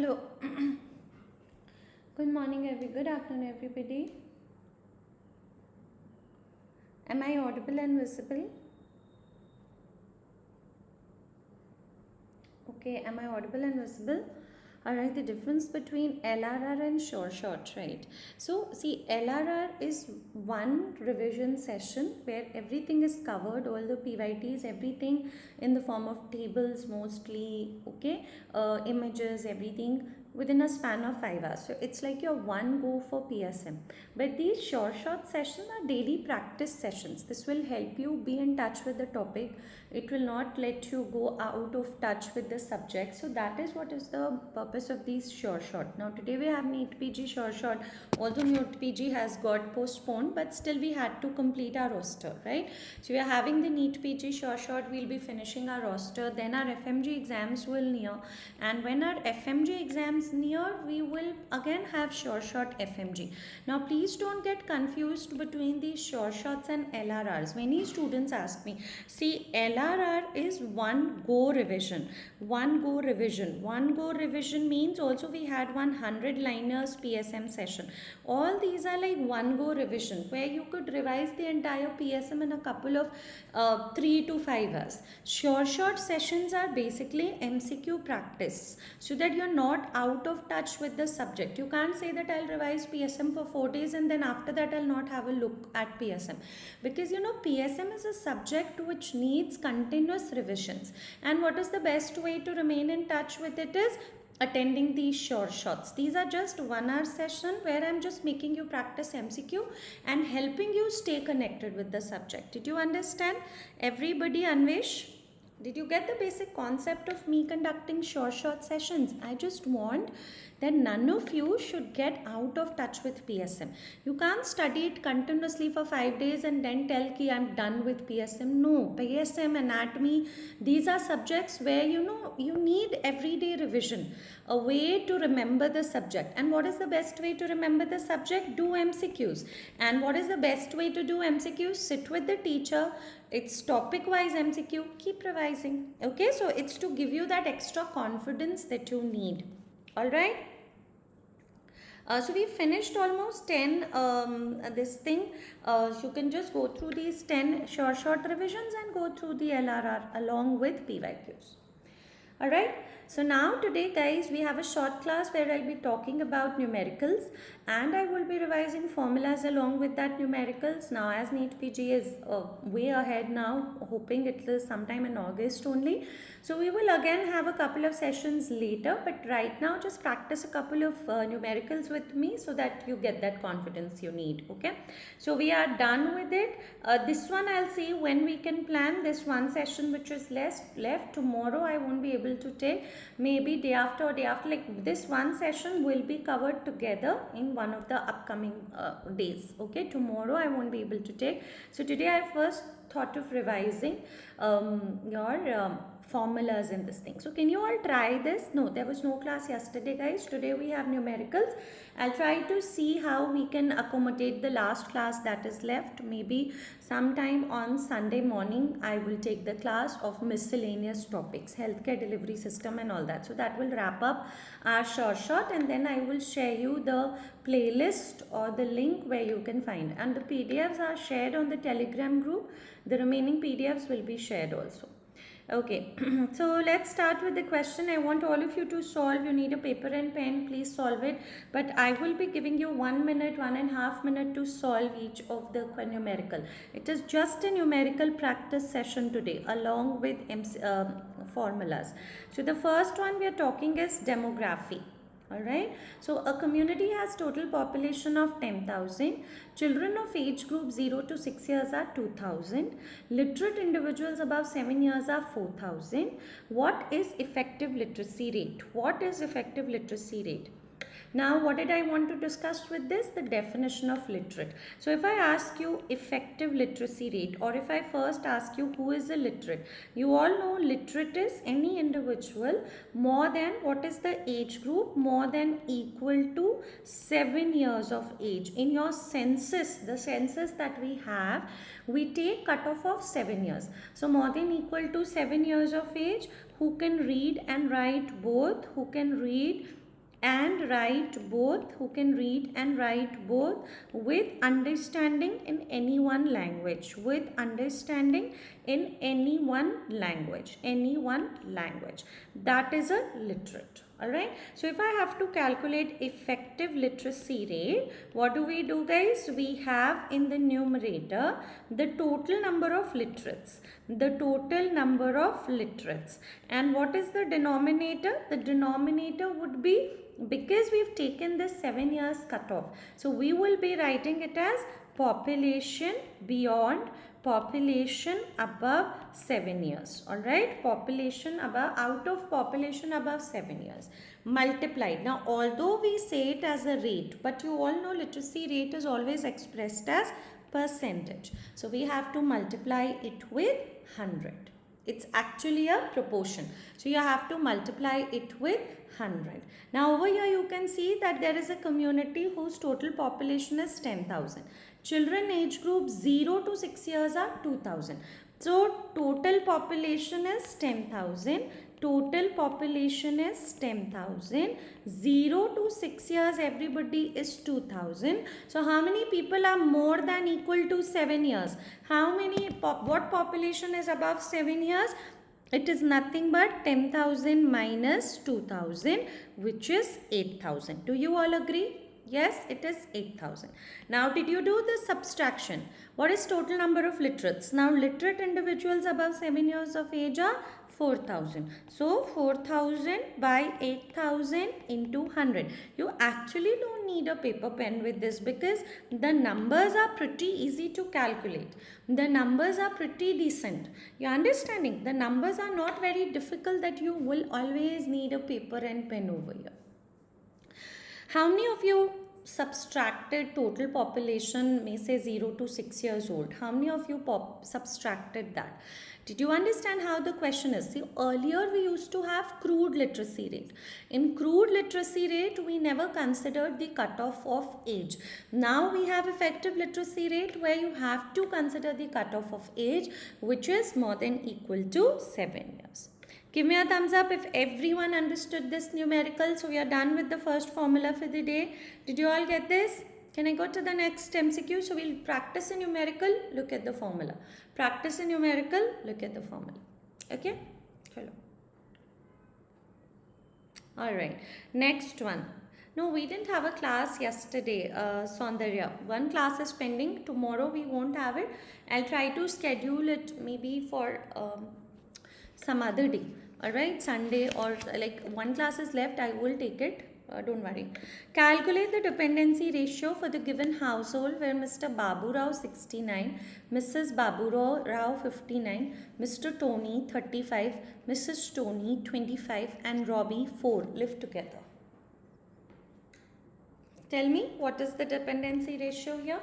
Hello. Good morning, good afternoon, everybody. Am I audible and visible? Okay, am I audible and visible? Alright, the difference between LRR and sure shot, right? So, see, LRR is one revision session where everything is covered, all the PYTs, everything in the form of tables mostly, okay, images, everything within a span of 5 hours. So, it's like your one go for PSM. But these sure shot sessions are daily practice sessions. This will help you be in touch with the topic. It will not let you go out of touch with the subject. So that is what is the purpose of these sure shot. Now today we have NEETPG sure shot. Although NEETPG has got postponed, but still we had to complete our roster, right? So we are having the NEETPG sure shot. We'll be finishing our roster. Then our FMG exams will near, and when our FMG exams near, we will again have sure shot FMG. Now please don't get confused between these sure shots and LRRs. Many students ask me, see, LRR is one go revision. One go revision means also we had 100 liners PSM session. All these are like one go revision where you could revise the entire PSM in a couple of 3 to 5 hours. Sure shot sessions are basically MCQ practice so that you're not out of touch with the subject. You can't say that I'll revise PSM for 4 days and then after that I'll not have a look at PSM, because you know PSM is a subject which needs continuous revisions, and what is the best way to remain in touch with it is attending these sure shots. These are just 1 hour session where I'm just making you practice MCQ and helping you stay connected with the subject. Did you understand? Everybody, Anvesh? Did you get the basic concept of me conducting sure shot sessions? I just want that none of you should get out of touch with PSM. You can't study it continuously for 5 days and then tell ki I'm done with PSM. No, PSM, anatomy, these are subjects where you need everyday revision, a way to remember the subject. And what is the best way to remember the subject? Do MCQs. And what is the best way to do MCQs? Sit with the teacher. It's topic wise MCQ, keep revising. Okay, so it's to give you that extra confidence that you need. All right. So we finished almost 10 this thing. You can just go through these 10 short revisions and go through the LRR along with PYQs. Alright, so now today guys we have a short class where I'll be talking about numericals and I will be revising formulas along with that numericals. Now as NEETPG is way ahead now, hoping it is sometime in August only. So we will again have a couple of sessions later, but right now just practice a couple of numericals with me so that you get that confidence you need. Okay, so we are done with it. This one I'll see when we can plan. This one session which is left tomorrow I won't be able to take, maybe day after or day after. Like this one session will be covered together in one of the upcoming days. Okay, tomorrow I won't be able to take. So today I first thought of revising your formulas in this thing. So can you all try this? No, there was no class yesterday guys. Today we have numericals. I'll try to see how we can accommodate the last class that is left. Maybe sometime on Sunday morning I will take the class of miscellaneous topics, healthcare delivery system and all that. So that will wrap up our short and then I will share you the playlist or the link where you can find, and the PDFs are shared on the Telegram group. The remaining PDFs will be shared also. Okay, so let's start with the question. I want all of you to solve. You need a paper and pen, please solve it. But I will be giving you 1 minute, 1.5 minutes to solve each of the numerical. It is just a numerical practice session today along with formulas. So the first one we are talking is demography. Alright, so a community has total population of 10,000. Children of age group 0 to 6 years are 2,000. Literate individuals above 7 years are 4,000. What is effective literacy rate? What is effective literacy rate? Now, what did I want to discuss with this? The definition of literate. So, if I ask you effective literacy rate, or if I first ask you who is a literate, you all know literate is any individual more than, what is the age group? More than equal to 7 years of age. In your census, the census that we have, we take cutoff of 7 years. So, more than equal to 7 years of age, who can read and write both, who can read and write both, who can read and write both with understanding in any one language, with understanding in any one language, that is a literate. Alright, so if I have to calculate effective literacy rate, what do we do, guys? We have in the numerator the total number of literates, and what is the denominator? The denominator would be, because we've taken this 7 years cutoff, so we will be writing it as population beyond, population above 7 years. All right, population above, out of population above 7 years, multiplied. Now although we say it as a rate, but you all know literacy rate is always expressed as percentage, so we have to multiply it with 100. It's actually a proportion, so you have to multiply it with 100. Now over here you can see that there is a community whose total population is 10,000. Children age group 0 to 6 years are 2,000. So total population is 10,000. Total population is 10,000. 0 to 6 years everybody is 2,000. So how many people are more than equal to 7 years? How many, what population is above 7 years? It is nothing but 10,000 minus 2,000, which is 8,000. Do you all agree? Yes, it is 8,000. Now, did you do the subtraction? What is total number of literates? Now, literate individuals above 7 years of age are 4,000. So, 4,000 by 8,000 into 100. You actually don't need a paper pen with this, because the numbers are pretty easy to calculate. The numbers are pretty decent. You're understanding? The numbers are not very difficult that you will always need a paper and pen over here. How many of you subtracted total population, may say 0 to 6 years old? How many of you subtracted that? Did you understand how the question is? See, earlier we used to have crude literacy rate. In crude literacy rate, we never considered the cutoff of age. Now we have effective literacy rate where you have to consider the cutoff of age, which is more than equal to 7 years. Give me a thumbs up if everyone understood this numerical. So we are done with the first formula for the day. Did you all get this? Can I go to the next MCQ? So we'll practice a numerical, look at the formula. Practice a numerical, look at the formula. Okay? Hello. Alright. Next one. No, we didn't have a class yesterday, Saundarya. One class is pending. Tomorrow we won't have it. I'll try to schedule it maybe for some other day. Alright, Sunday, or like one class is left, I will take it. Don't worry. Calculate the dependency ratio for the given household where Mr. Babu Rao 69, Mrs. Babu Rao 59, Mr. Tony 35, Mrs. Tony 25 and Robbie 4 live together. Tell me, what is the dependency ratio here?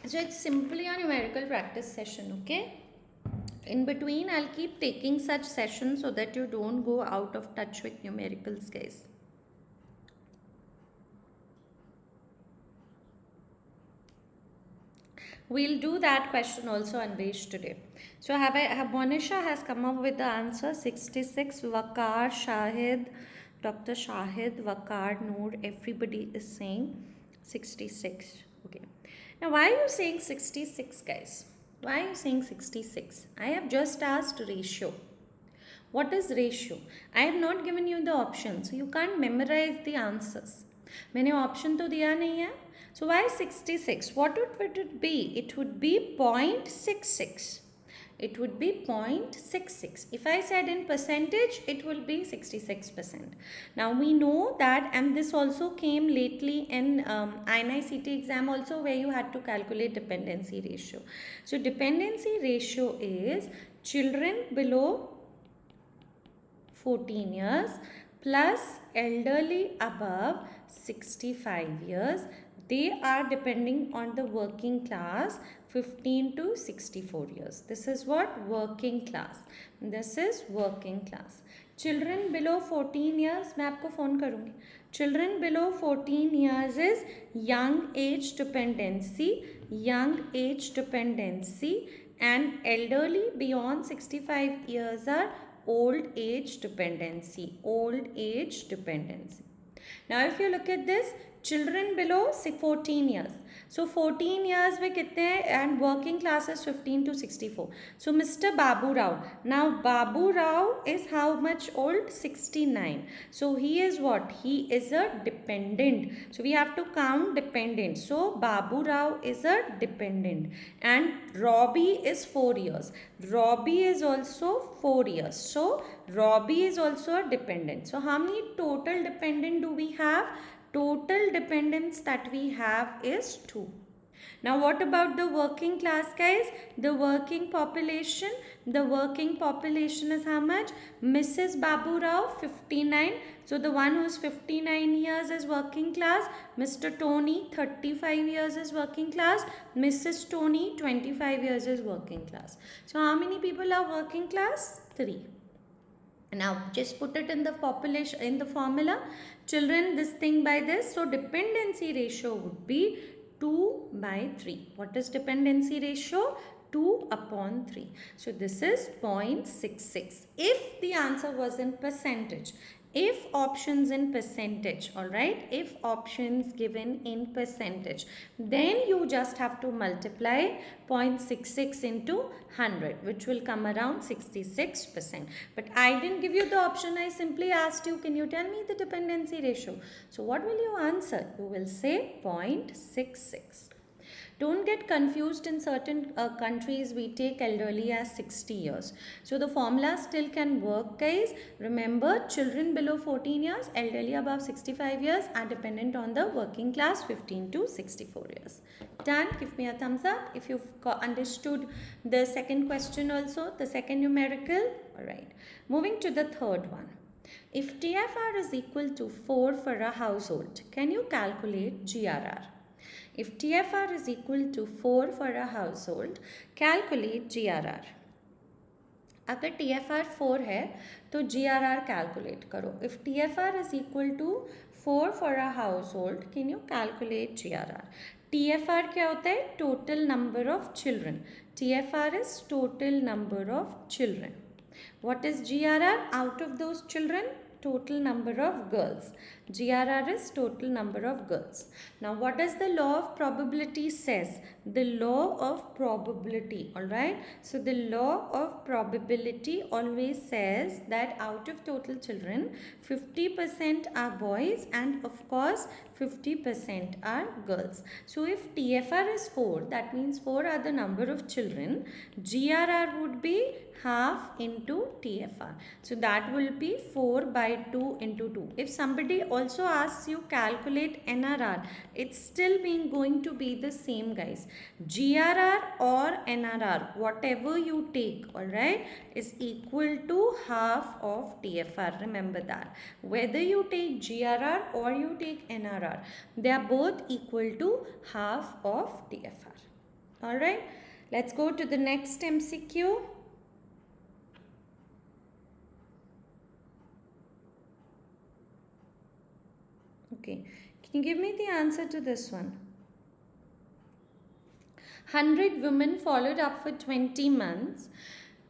So it's simply a numerical practice session, okay? In between, I'll keep taking such sessions so that you don't go out of touch with numericals, guys. We'll do that question also, Anvesh, today. So Monisha has come up with the answer 66. Vakar, Shahid, Dr. Shahid, Vakar, Noor, everybody is saying 66. Okay. Now, why are you saying 66, guys? Why are you saying 66? I have just asked ratio. What is ratio? I have not given you the option, so you can't memorize the answers. मैंने option तो दिया नहीं है. So why 66? What would it be? It would be 0.66. It would be 0.66. If I said in percentage, it will be 66%. Now we know that, and this also came lately in INICT exam also, where you had to calculate dependency ratio. So dependency ratio is children below 14 years plus elderly above 65 years. They are depending on the working class 15 to 64 years. This is what? Working class. This is working class. Children below 14 years, मैं आपको phone करूँगी. Children below 14 years is young age dependency. Young age dependency and elderly beyond 65 years are old age dependency. Old age dependency. Now if you look at this, children below 14 years. So 14 years में कितने हैं and working class is 15 to 64. So Mr. Babu Rao. Now Babu Rao is how much old? 69. So he is what? He is a dependent. So we have to count dependent. So Babu Rao is a dependent. And Robbie is 4 years. Robbie is also 4 years. So Robbie is also a dependent. So how many total dependent do we have? Total dependents that we have is 2. Now what about the working class, guys? The working population is how much? Mrs. Babu Rao 59. So the one who is 59 years is working class. Mr. Tony 35 years is working class. Mrs. Tony 25 years is working class. So how many people are working class? 3. Now just put it in the population, in the formula. Children, this thing by this. So dependency ratio would be 2 by 3. What is dependency ratio? 2 upon 3. So this is 0.66. If the answer was in percentage, if options in percentage, alright, if options given in percentage, then you just have to multiply 0.66 into 100, which will come around 66%. But I didn't give you the option, I simply asked you, can you tell me the dependency ratio? So what will you answer? You will say 0.66. Don't get confused, in certain countries we take elderly as 60 years. So the formula still can work, guys. Remember, children below 14 years, elderly above 65 years are dependent on the working class 15 to 64 years. Done? Give me a thumbs up if you've understood the second question also, the second numerical. Alright. Moving to the third one. If TFR is equal to 4 for a household, can you calculate GRR? If TFR is equal to 4 for a household, calculate GRR. अगर TFR 4 है तो GRR calculate करो. If TFR is equal to 4 for a household, can you calculate GRR? TFR क्या होता है? Total number of children. TFR is total number of children. What is GRR? Out of those children, total number of girls. GRR is total number of girls. Now what does the law of probability says? The law of probability, alright? So the law of probability always says that out of total children, 50% are boys and of course 50% are girls. So if TFR is 4, that means 4 are the number of children, GRR would be half into TFR. So that will be 4 by 2 into 2. If somebody also asks you calculate NRR, it's still going to be the same, guys. GRR or NRR, whatever you take, alright, is equal to half of TFR. Remember that. Whether you take GRR or you take NRR, they are both equal to half of TFR. Alright, let's go to the next MCQ. Okay, can you give me the answer to this one? 100 women followed up for 20 months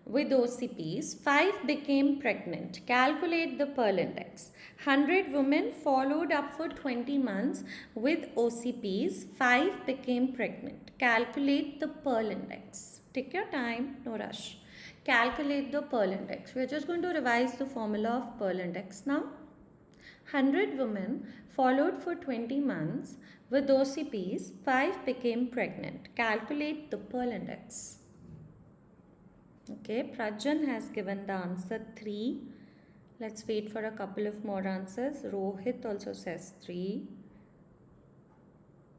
with OCPs. 5 became pregnant. Calculate the Pearl Index. 100 women followed up for 20 months with OCPs. 5 became pregnant. Calculate the Pearl Index. Take your time, no rush. Calculate the Pearl Index. We are just going to revise the formula of Pearl Index now. 100 women followed for 20 months with OCPs, 5 became pregnant. Calculate the Pearl Index. Okay, Prajan has given the answer 3. Let's wait for a couple of more answers. Rohit also says 3.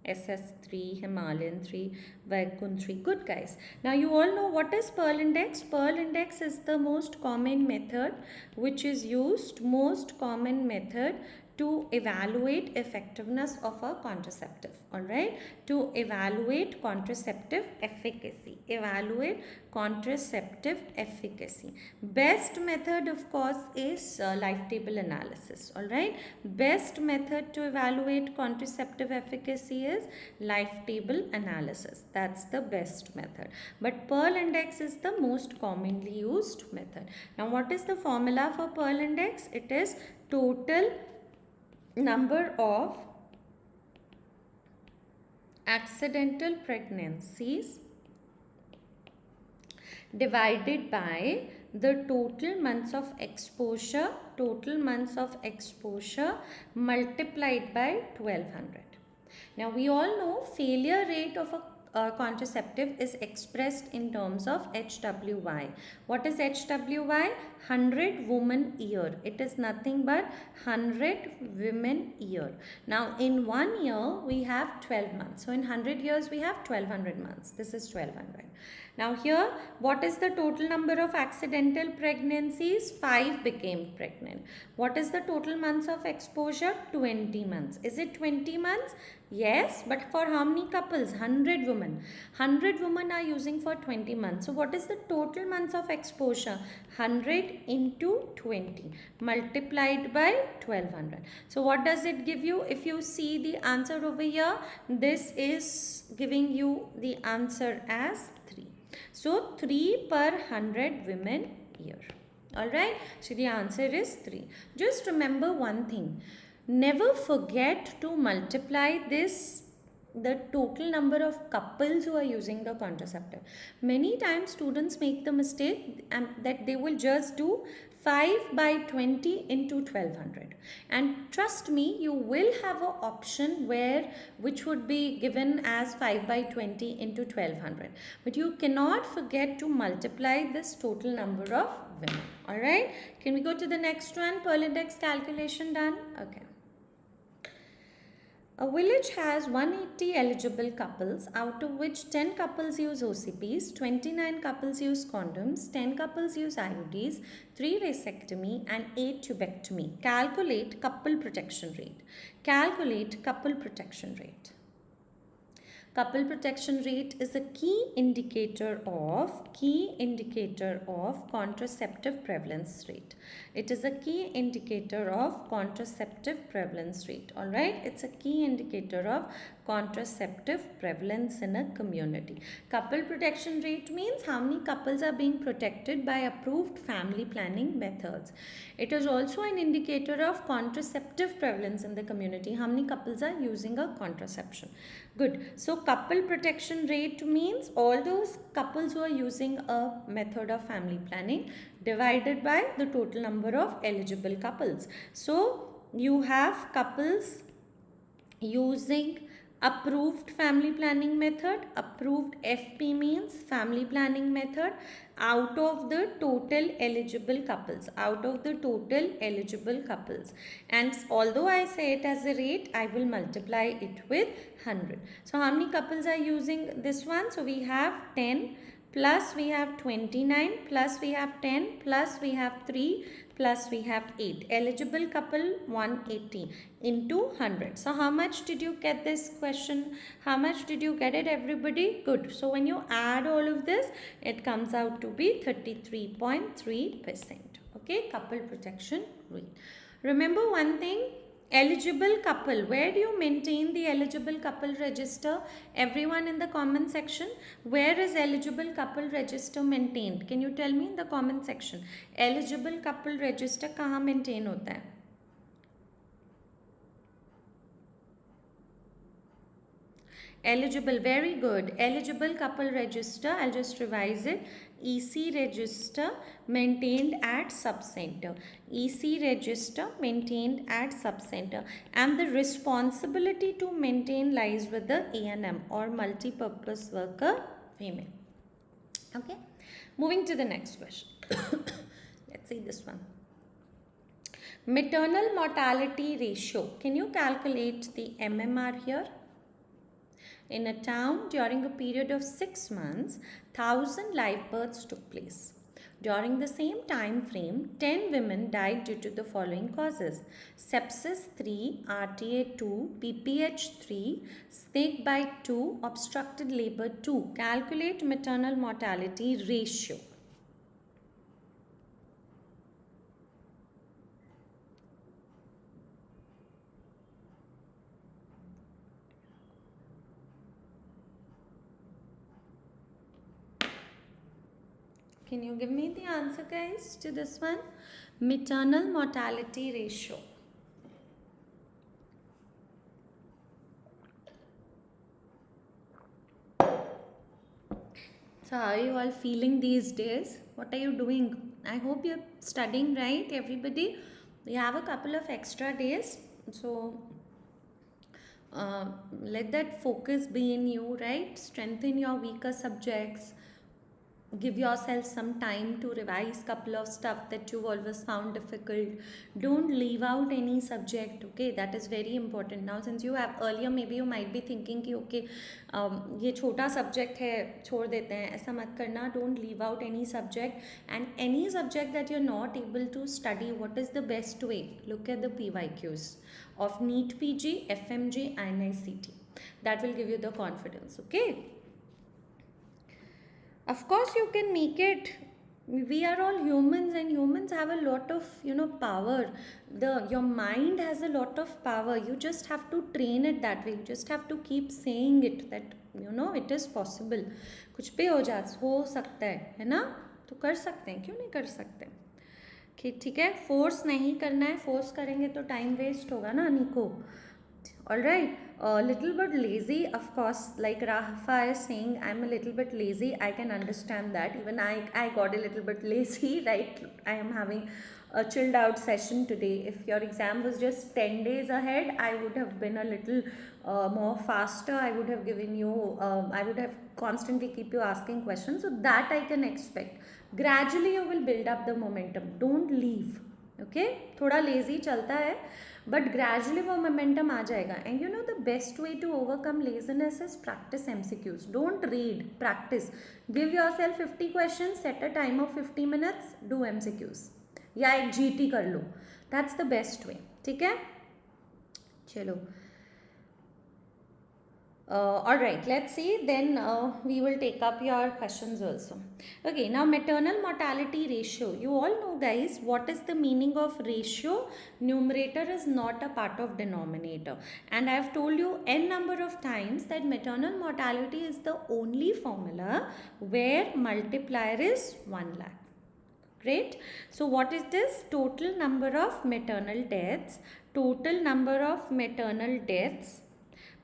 SS3, Himalayan 3, Vaikun 3. Good, guys. Now you all know what is Pearl Index. Pearl Index is the most common method which is used, most common method to evaluate effectiveness of a contraceptive. Alright, to evaluate contraceptive efficacy. Evaluate contraceptive efficacy. Best method of course is life table analysis. Alright, best method to evaluate contraceptive efficacy is life table analysis. That's the best method. But Pearl index is the most commonly used method. Now what is the formula for Pearl index? It is total number of accidental pregnancies divided by the total months of exposure multiplied by 1200. Now we all know failure rate of a contraceptive is expressed in terms of HWY. What is HWY? 100 woman year. It is nothing but 100 women year. Now in 1 year we have 12 months. So in 100 years we have 1200 months. This is 1200. Now here, what is the total number of accidental pregnancies? 5 became pregnant. What is the total months of exposure? 20 months. Is it 20 months? Yes, but for how many couples? 100 women. 100 women are using for 20 months. So what is the total months of exposure? 100 into 20 multiplied by 1200. So what does it give you? If you see the answer over here, this is giving you the answer as 3. So 3 per 100 women year. Alright, so the answer is 3. Just remember one thing. Never forget to multiply this, the total number of couples who are using the contraceptive. Many times students make the mistake that they will just do 5 by 20 into 1200. And trust me, you will have an option which would be given as 5 by 20 into 1200. But you cannot forget to multiply this total number of women. Alright, can we go to the next one? Pearl index calculation done? Okay. A village has 180 eligible couples, out of which 10 couples use OCPs, 29 couples use condoms, 10 couples use IUDs, 3 vasectomy and 8 tubectomy. Calculate couple protection rate. Calculate couple protection rate. Couple protection rate is a key indicator of contraceptive prevalence rate. It is a key indicator of contraceptive prevalence rate. Alright, it's a key indicator of contraceptive prevalence in a community. Couple protection rate means how many couples are being protected by approved family planning methods. It is also an indicator of contraceptive prevalence in the community. How many couples are using a contraception? Good. So couple protection rate means all those couples who are using a method of family planning divided by the total number of eligible couples. So you have couples using approved family planning method. Approved FP means family planning method out of the total eligible couples. And although I say it as a rate, I will multiply it with 100. So how many couples are using this one? So we have 10 plus we have 29 plus we have 10 plus we have 3 plus we have 8. Eligible couple 180 into 100. So how much did you get this question? How much did you get it, everybody? Good. So when you add all of this, it comes out to be 33.3%. Okay, couple protection rate. Remember one thing, eligible couple. Where do you maintain the eligible couple register? Everyone in the comment section, where is eligible couple register maintained? Can you tell me in the comment section? Eligible couple register कहाँ maintain होता है? Eligible, very good. Eligible couple register, I'll just revise it. EC register maintained at subcenter. EC register maintained at subcenter. And the responsibility to maintain lies with the ANM or multi-purpose worker female. Okay. Moving to the next question. Let's see this one. Maternal mortality ratio. Can you calculate the MMR here? In a town, during a period of 6 months, 1,000 live births took place. During the same time frame, 10 women died due to the following causes: sepsis 3, RTA 2, PPH 3, snake bite 2, obstructed labor 2. Calculate maternal mortality ratio. Can you give me the answer, guys, to this one? Maternal mortality ratio. So how are you all feeling these days? What are you doing? I hope you're studying, right, everybody? We have a couple of extra days. So let that focus be in you, right? Strengthen your weaker subjects. Give yourself some time to revise couple of stuff that you've always found difficult. Don't leave out any subject, okay? That is very important. Now since you have earlier, maybe you might be thinking कि okay, ये छोटा subject है, छोड़ देते हैं. ऐसा मत करना. Don't leave out any subject, and any subject that you're not able to study, what is the best way? Look at the PYQs of NEETPG, fmge and NICT. That will give you the confidence, okay? Of course you can make it. We are all humans, and humans have a lot of power. Your mind has a lot of power. You just have to train it that way. You just have to keep saying it that it is possible. कुछ भी हो सकता है ना? तो कर सकते हैं, क्यों नहीं कर सकते? ठीक है, फोर्स नहीं करना है. फोर्स करेंगे तो टाइम वेस्ट होगा ना, निको. All right, a little bit lazy, of course, like Rafa is saying, I'm a little bit lazy. I can understand that. Even I got a little bit lazy, right? I am having a chilled out session today. If your exam was just 10 days ahead, I would have been a little more faster. I would have given you, I would have constantly keep you asking questions. So that I can expect. Gradually you will build up the momentum. Don't leave. Okay? थोड़ा lazy चलता है. But gradually वो momentum आ जाएगा. And you know the best way to overcome laziness is practice MCQs. Don't read, practice. Give yourself 50 questions, set a time of 50 minutes, do MCQs. या एक GT कर लो. That's the best way. ठीक है? चलो. Alright, let's see, then we will take up your questions also. Okay, now maternal mortality ratio. You all know, guys, what is the meaning of ratio? Numerator is not a part of denominator. And I have told you n number of times that maternal mortality is the only formula where multiplier is 1 lakh. Great. So what is this? Total number of maternal deaths. Total number of maternal deaths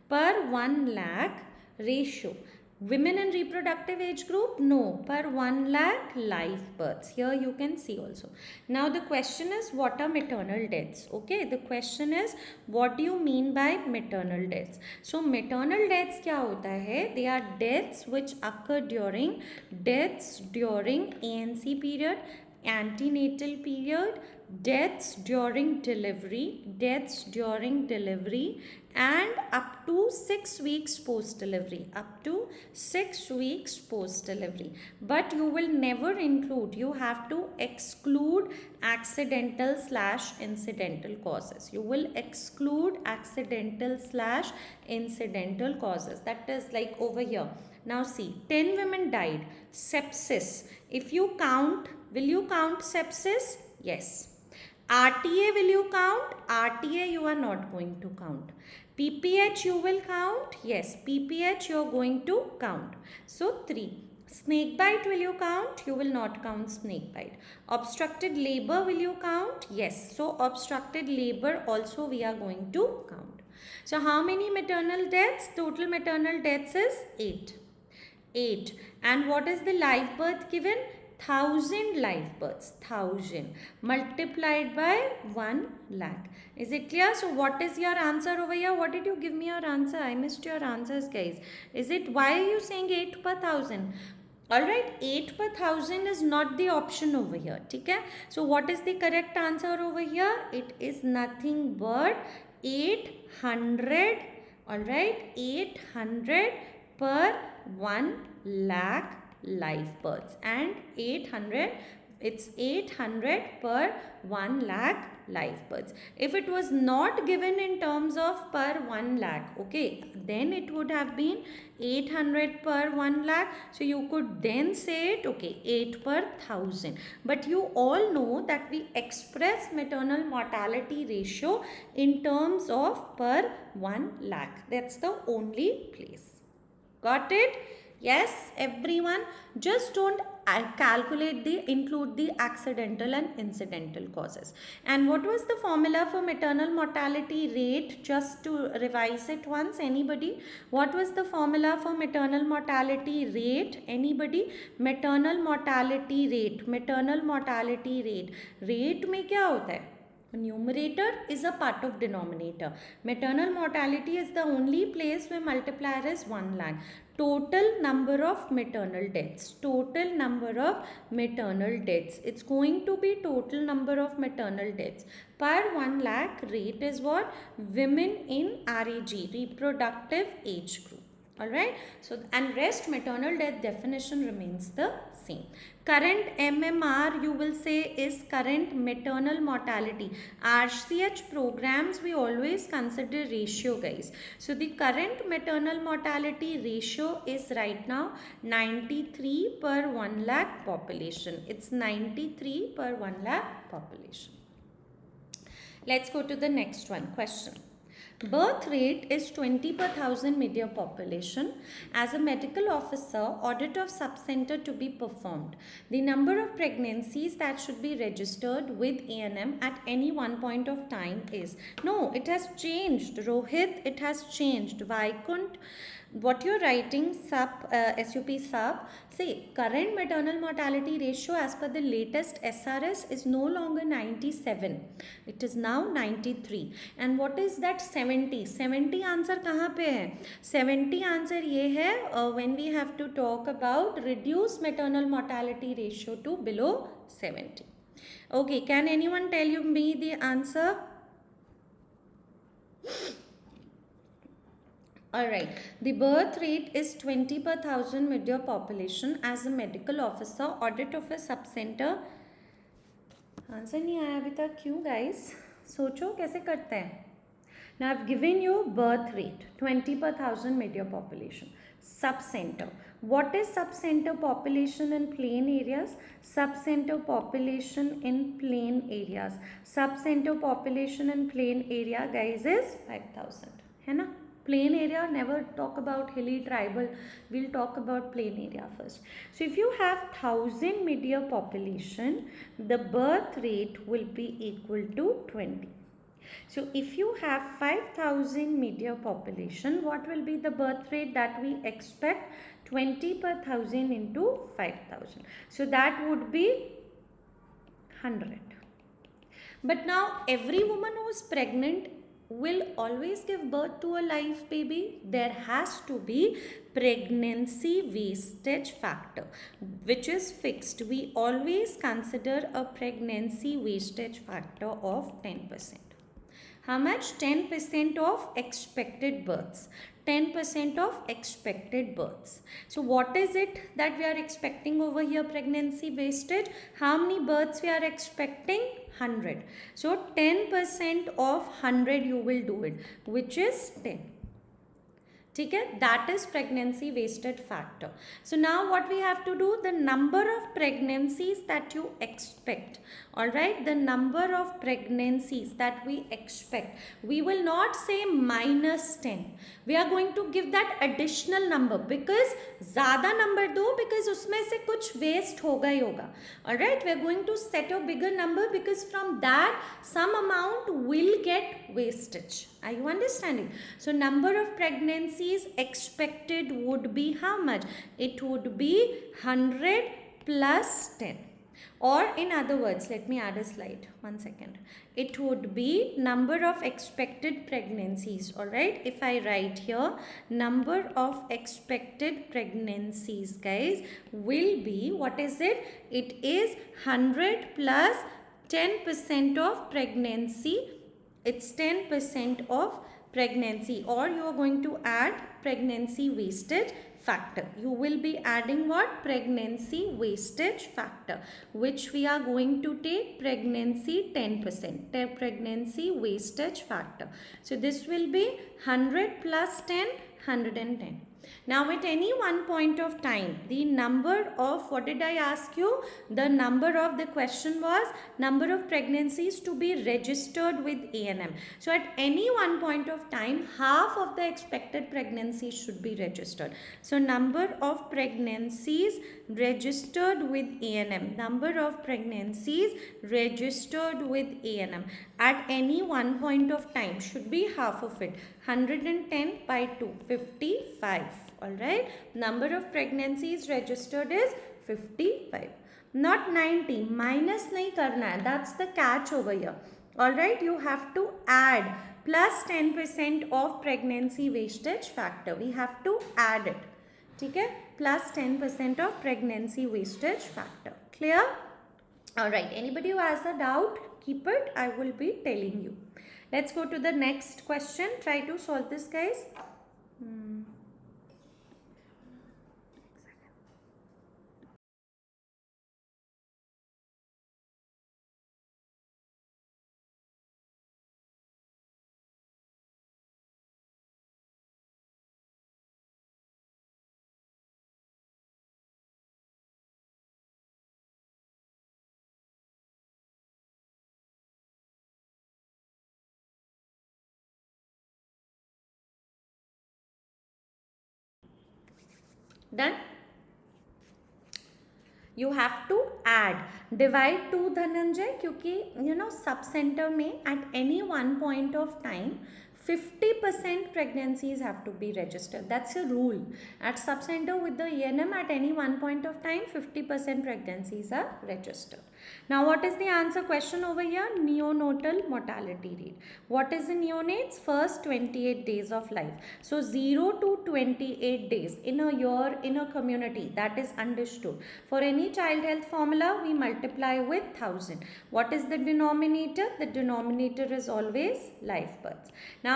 per 1 lakh ratio. Women in reproductive age group? No. Per 1 lakh live births. Here you can see also. Now the question is, what are maternal deaths? Okay, the question is, what do you mean by maternal deaths? So maternal deaths क्या होता है? They are deaths which occur during ANC period, antenatal period, deaths during delivery, and up to 6 weeks post delivery, but you will never include, you have to exclude accidental / incidental causes. You will exclude accidental / incidental causes. That is like over here. Now see, 10 women died. Sepsis. If you count, will you count sepsis? Yes. RTA will you count? RTA you are not going to count. PPH you will count? Yes, PPH you are going to count. So 3. Snake bite will you count? You will not count snake bite. Obstructed labor will you count? Yes. So obstructed labor also we are going to count. So how many maternal deaths? Total maternal deaths is 8. 8. And what is the live birth given? 1000 live births, 1000 multiplied by 1 lakh. Is it clear? So what is your answer over here? What did you give me your answer? I missed your answers, guys. Is it, why are you saying 8 per 1000? Alright, 8 per 1000 is not the option over here. Okay? So what is the correct answer over here? It is nothing but 800. Alright, 800 per 1 lakh live births, and 800 It's 800 per 1 lakh live births. If it was not given in terms of per 1 lakh, okay, then it would have been 800 per 1 lakh. So you could then say it, okay, 8 per 1000. But you all know that we express maternal mortality ratio in terms of per 1 lakh. That's the only place. Got it? Yes, everyone. Just don't include the accidental and incidental causes. And what was the formula for maternal mortality rate? Just to revise it once, anybody? What was the formula for maternal mortality rate? Anybody? Maternal mortality rate. Maternal mortality rate. Rate में क्या होता है? Numerator is a part of denominator. Maternal mortality is the only place where multiplier is 1 lakh. Total number of maternal deaths. Total number of maternal deaths. It's going to be total number of maternal deaths. Per 1 lakh rate is what? Women in RAG, reproductive age group. Alright. So, and rest maternal death definition remains the same. Current MMR you will say is current maternal mortality. RCH programs we always consider ratio, guys. So the current maternal mortality ratio is right now 93 per 1 lakh population. It's 93 per 1 lakh population. Let's go to the next one. Question. Birth rate is 20 per 1000 mid-year population. As a medical officer, audit of sub-center to be performed. The number of pregnancies that should be registered with A&M at any one point of time is. No, it has changed. Rohit, it has changed. Vaikunth, what you're writing SUP sub, see, current maternal mortality ratio as per the latest SRS is no longer 97. It is now 93. And what is that 70? 70 answer kahan pe hai? 70 answer ye hai when we have to talk about reduce maternal mortality ratio to below 70. Okay, can anyone tell me the answer? Alright, the birth rate is 20 per 1000 mid-year population. As a medical officer, audit of a sub-center. Answer नहीं आया अभी तक क्यों guys? सोचो कैसे करते हैं? Now I've given you birth rate 20 per 1000 mid-year population. Sub-center. What is sub-center population in plain areas? Sub-center population in plain areas. Sub-center population in plain area guys is 5000. है ना? Plain area, never talk about hilly tribal, we'll talk about plain area first. So if you have 1000 mid-year population, the birth rate will be equal to 20. So if you have 5000 mid-year population, what will be the birth rate that we expect? 20 per 1000 into 5000. So that would be 100. But now every woman who is pregnant will always give birth to a live baby. There has to be pregnancy wastage factor which is fixed. We always consider a pregnancy wastage factor of 10%. How much? 10% of expected births. 10% of expected births. So what is it that we are expecting over here? Pregnancy wastage. How many births we are expecting? 100. So 10% of 100 you will do it, which is 10. Okay, that is pregnancy wasted factor. So now what we have to do, the number of pregnancies that you expect, all right, the number of pregnancies that we expect, we will not say minus 10. We are going to give that additional number because ज़्यादा number दो because उसमें से कुछ waste होगा ही होगा. All right, we are going to set a bigger number because from that some amount will get wastage. Are you understanding? So number of pregnancies expected would be how much? It would be 100 plus 10. Or in other words, let me add a slide. 1 second. It would be number of expected pregnancies. Alright. If I write here, number of expected pregnancies, guys, will be, what is it? It is 100 plus 10% of pregnancy. It's 10% of pregnancy, or you are going to add pregnancy wastage factor. You will be adding what? Pregnancy wastage factor, which we are going to take pregnancy 10%, pregnancy wastage factor. So this will be 100 plus 10, 110. Now at any one point of time, the number of, what did I ask you? The number of, the question was number of pregnancies to be registered with A&M. So at any one point of time, half of the expected pregnancies should be registered. So number of pregnancies registered with A&M, number of pregnancies registered with A&M at any one point of time should be half of it. 110 by 2, 55. Alright, number of pregnancies registered is 55. Not 90, minus nahi karna hai. That's the catch over here. Alright, you have to add plus 10% of pregnancy wastage factor. We have to add it. Okay, plus 10% of pregnancy wastage factor. Clear? Alright, anybody who has a doubt, keep it. I will be telling you. Let's go to the next question. Try to solve this, guys. Done? You have to add, divide 2 Dhananjay, क्योंकि sub centre में at any one point of time 50% pregnancies have to be registered. That's a rule. At sub-center with the E&M at any one point of time 50% pregnancies are registered. Now what is the answer question over here? Neonatal mortality rate. What is the neonates? First 28 days of life. So 0 to 28 days in a year in a community, that is understood. For any child health formula, we multiply with 1000. What is the denominator? The denominator is always live births. Now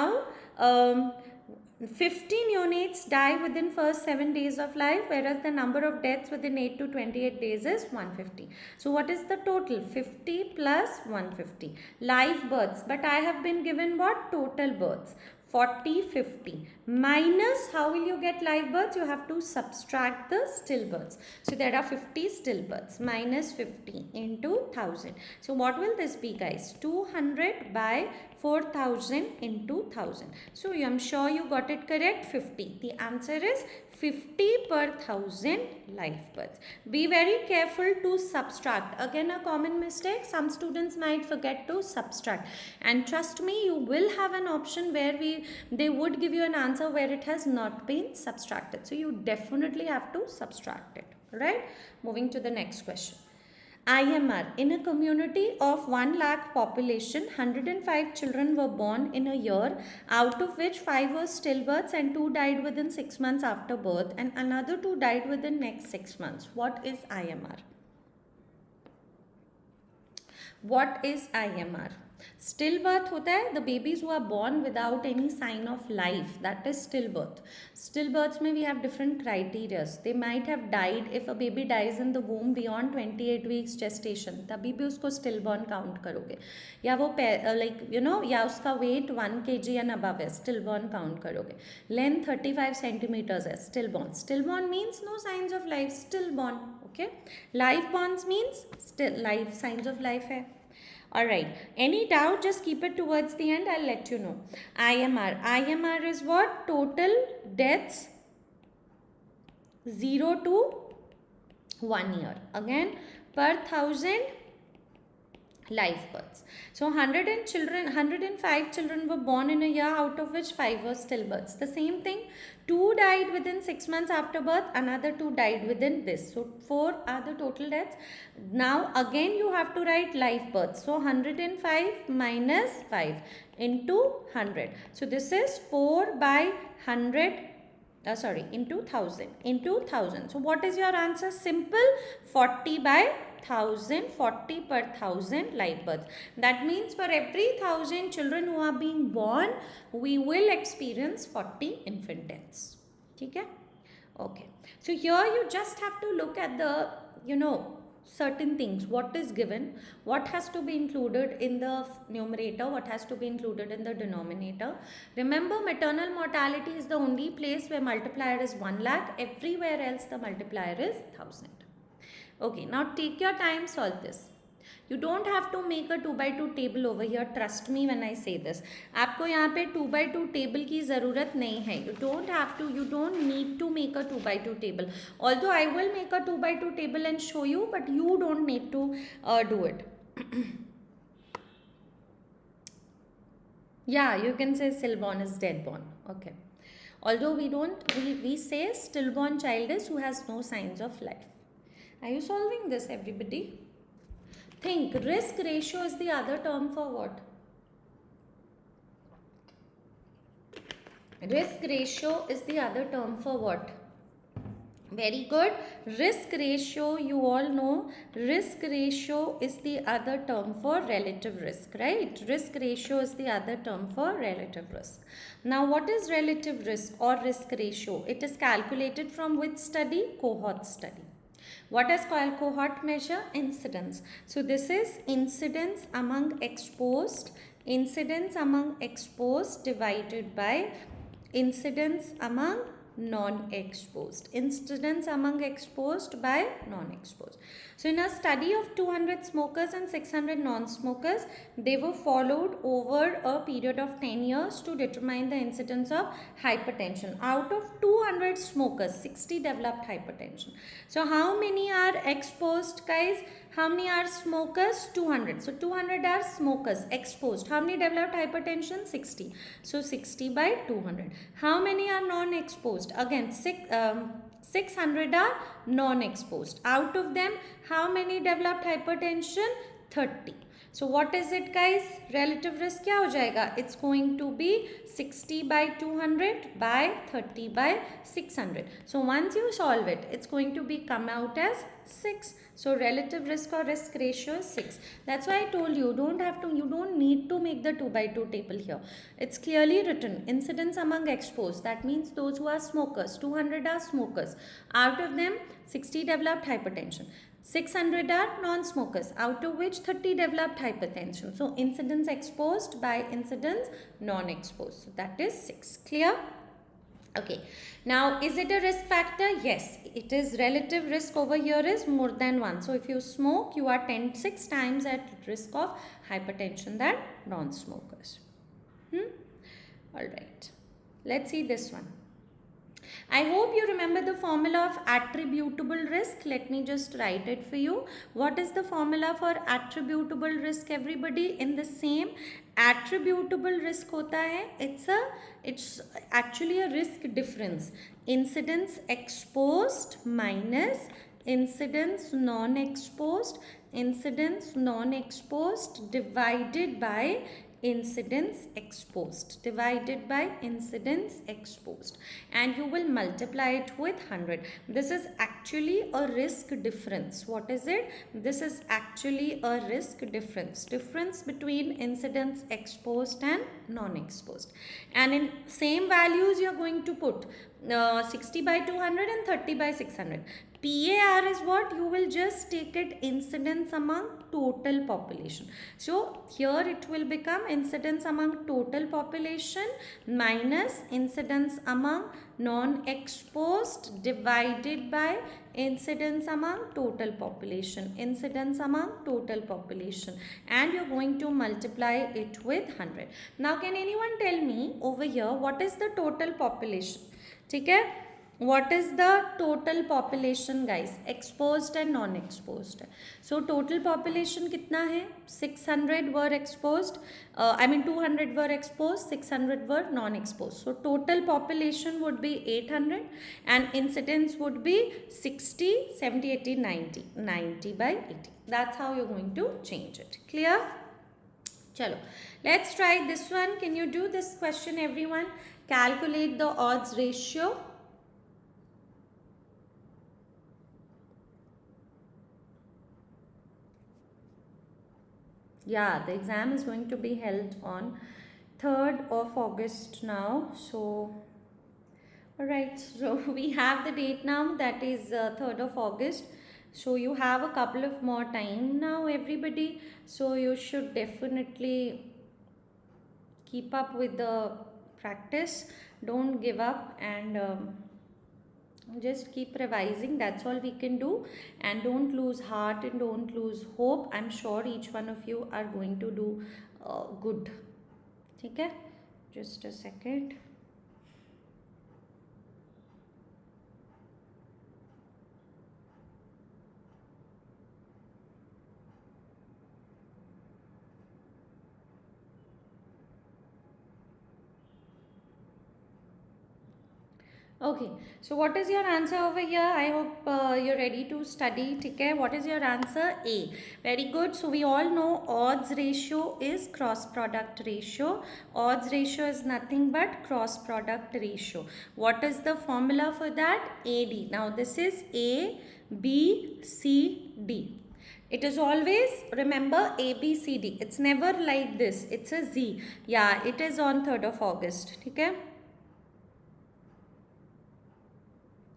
50 neonates die within first 7 days of life, whereas the number of deaths within 8 to 28 days is 150. So what is the total? 50 plus 150. Live births, but I have been given what? Total births. 40, 50. Minus, how will you get live births? You have to subtract the stillbirths. So there are 50 stillbirths. Minus 50 into 1000. So what will this be, guys? 200 by 4000 into 1000. So I'm sure you got it correct. 50. The answer is 50 per 1000 live births. Be very careful to subtract. Again, a common mistake. Some students might forget to subtract. And trust me, you will have an option where they would give you an answer where it has not been subtracted. So you definitely have to subtract it. Right? Moving to the next question. IMR. In a community of 1 lakh population, 105 children were born in a year, out of which 5 were stillbirths and 2 died within 6 months after birth and another 2 died within next 6 months. What is IMR? What is IMR? Stillbirth होता है, the babies who are born without any sign of life, that is stillbirth. Stillbirths में we have different criteria. They might have died, if a baby dies in the womb beyond 28 weeks gestation, तभी भी उसको stillborn count करोगे. या वो या उसका weight 1 kg and above है, stillborn count करोगे. Length 35 centimeters है, stillborn. Stillborn means no signs of life, stillborn. Okay. Live borns means still life, signs of life है. Alright, any doubt, just keep it towards the end, I'll let you know. IMR. IMR is what? Total deaths 0 to 1 year. Again, per 1000 live births. So 105 children were born in a year, out of which 5 were stillbirths. The same thing, 2 died within 6 months after birth, another 2 died within this. So 4 are the total deaths. Now again you have to write live births. So 105 minus 5 into 100. So this is 4 by 100. Into 1000. So what is your answer? Simple, 40 by 1000, 40 per 1000 live births. That means for every 1000 children who are being born, we will experience 40 infant deaths. Okay? Okay. So here you just have to look at the, certain things. What is given, what has to be included in the numerator, what has to be included in the denominator. Remember, maternal mortality is the only place where multiplier is 1 lakh. Everywhere else the multiplier is 1000. Okay, now take your time, solve this. You don't have to make a 2 by 2 table over here. Trust me when I say this. आपको यहाँ पे 2 by 2 table की ज़रूरत नहीं है. You don't need to make a 2 by 2 table. Although I will make a 2 by 2 table and show you, but you don't need to do it. Yeah, you can say stillborn is deadborn. Okay. Although we say stillborn child is who has no signs of life. Are you solving this, everybody? Think, risk ratio is the other term for what? Risk ratio is the other term for what? Very good. Risk ratio, you all know, risk ratio is the other term for relative risk, right? Risk ratio is the other term for relative risk. Now, what is relative risk or risk ratio? It is calculated from which study? Cohort study. What is called cohort measure? Incidence. So this is incidence among exposed divided by incidence among non-exposed. Incidence among exposed by non-exposed. So in a study of 200 smokers and 600 non-smokers, they were followed over a period of 10 years to determine the incidence of hypertension. Out of 200 smokers, 60 developed hypertension. So how many are exposed, guys? How many are smokers? 200. So 200 are smokers exposed. How many developed hypertension? 60. So 60 by 200. How many are non-exposed? Again, 600 are non-exposed. Out of them, how many developed hypertension? 30. So what is it, guys? Relative risk क्या हो जाएगा? It's going to be 60 by 200 by 30 by 600. So once you solve it, it's going to be come out as 6. So relative risk or risk ratio is 6. That's why I told you, you don't need to make the 2 by 2 table here. It's clearly written, incidence among exposed. That means those who are smokers, 200 are smokers. Out of them, 60 developed hypertension. 600 are non-smokers, out of which 30 developed hypertension. So incidence exposed by incidence non-exposed. So that is 6. Clear? Okay. Now, is it a risk factor? Yes, it is. Relative risk over here is more than 1. So if you smoke, you are 6 times at risk of hypertension than non-smokers. Alright. Let's see this one. I hope you remember the formula of attributable risk. Let me just write it for you. What is the formula for attributable risk, everybody? In the same, attributable risk hota hai, it's actually a risk difference. Incidence exposed minus incidence non-exposed divided by incidence exposed and you will multiply it with 100. This is actually a risk difference. What is it? This is actually a risk difference between incidence exposed and non-exposed, and in same values you are going to put 60 by 200 and 30 by 600. PAR is what? You will just take it incidence among total population. So here it will become incidence among total population minus incidence among non-exposed divided by incidence among total population. And you're going to multiply it with 100. Now can anyone tell me over here what is the total population? Okay? What is the total population, guys? Exposed and non-exposed. So total population कितना है? 600 were exposed. 200 were exposed. 600 were non-exposed. So total population would be 800 and incidence would be 60, 70, 80, 90. 90 by 80. That's how you're going to change it. Clear? Chalo. Let's try this one. Can you do this question, everyone? Calculate the odds ratio. Yeah, the exam is going to be held on 3rd of August now. So, alright, so we have the date now, that is 3rd of August. So you have a couple of more time now, everybody. So you should definitely keep up with the practice. Don't give up, and just keep revising. That's all we can do. And don't lose heart and don't lose hope. I'm sure each one of you are going to do good. Okay, just a second. Okay, so what is your answer over here? I hope you're ready to study. Okay, what is your answer? A. Very good. So we all know odds ratio is cross product ratio. Odds ratio is nothing but cross product ratio. What is the formula for that? AD. Now this is A, B, C, D. It is always, remember, A, B, C, D. It's never like this. It's a Z. Yeah, it is on 3rd of August. Okay.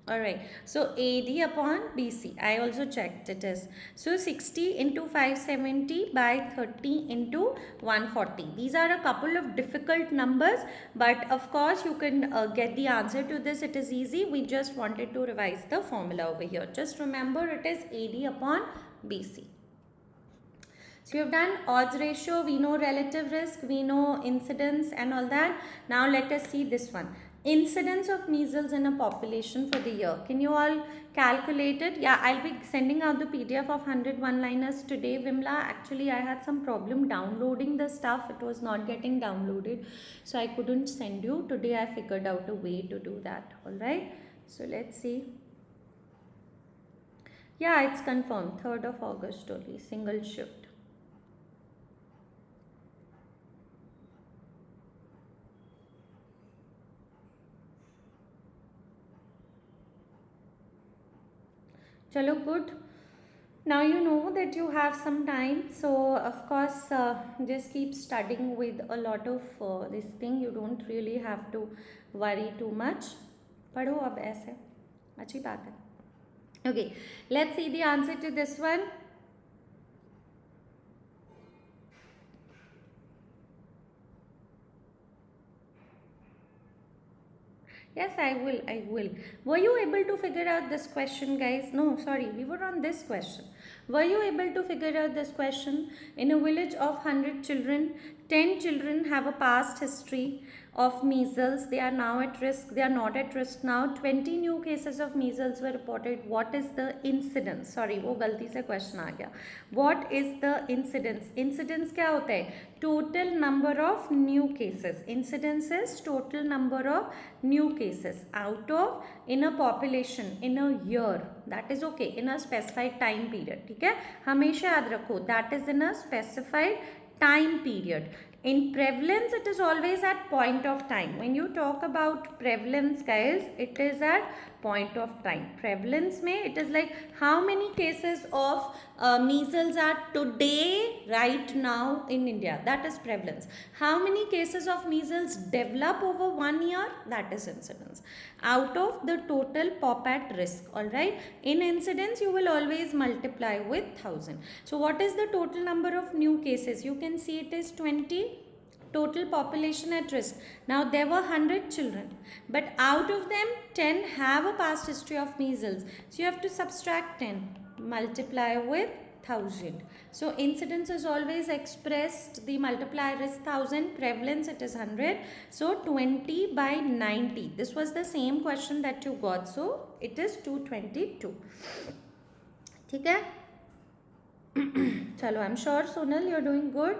Alright, so AD upon BC, I also checked it is. So 60 into 570 by 30 into 140. These are a couple of difficult numbers, but of course you can get the answer to this. It is easy. We just wanted to revise the formula over here. Just remember it is AD upon BC. So you have done odds ratio, we know relative risk, we know incidence and all that. Now let us see this one. Incidence of measles in a population for the year. Can you all calculate it? Yeah, I'll be sending out the PDF of 100 one-liners today, Vimla. Actually, I had some problem downloading the stuff. It was not getting downloaded. So I couldn't send you. Today I figured out a way to do that. Alright. So let's see. Yeah, it's confirmed. 3rd of August only. Single shift. Chalo, good. Now you know that you have some time. So of course, just keep studying with a lot of this thing. You don't really have to worry too much. पढ़ो अब ऐसे अच्छी बात है. Okay, let's see the answer to this one. Yes, I will. Were you able to figure out this question, guys? No, sorry, we were on this question. Were you able to figure out this question? In a village of 100 children, 10 children have a past history of measles. They are now at risk. They are not at risk now. 20 new cases of measles were reported. What is the incidence? Sorry, वो गलती से question आ गया. What is the incidence? Incidence क्या होता है? Total number of new cases. Incidence is total number of new cases out of in a population in a year. That is okay. In a specified time period. ठीक है? हमेशा याद रखो. That is in a specified time period. In prevalence, it is always at point of time. When you talk about prevalence, guys, it is at point of time. Prevalence may, it is like how many cases of measles are today, right now in India. That is prevalence. How many cases of measles develop over 1 year? That is incidence. Out of the total pop at risk, alright. In incidence, you will always multiply with 1000. So what is the total number of new cases? You can see it is 20. Total population at risk. Now there were 100 children, but out of them 10 have a past history of measles. So you have to subtract 10, multiply with 1000. So incidence is always expressed, the multiplier is 1000, prevalence it is 100. So 20 by 90. This was the same question that you got. So it is 222. ठीक है? चलो, I'm sure Sonal you're doing good.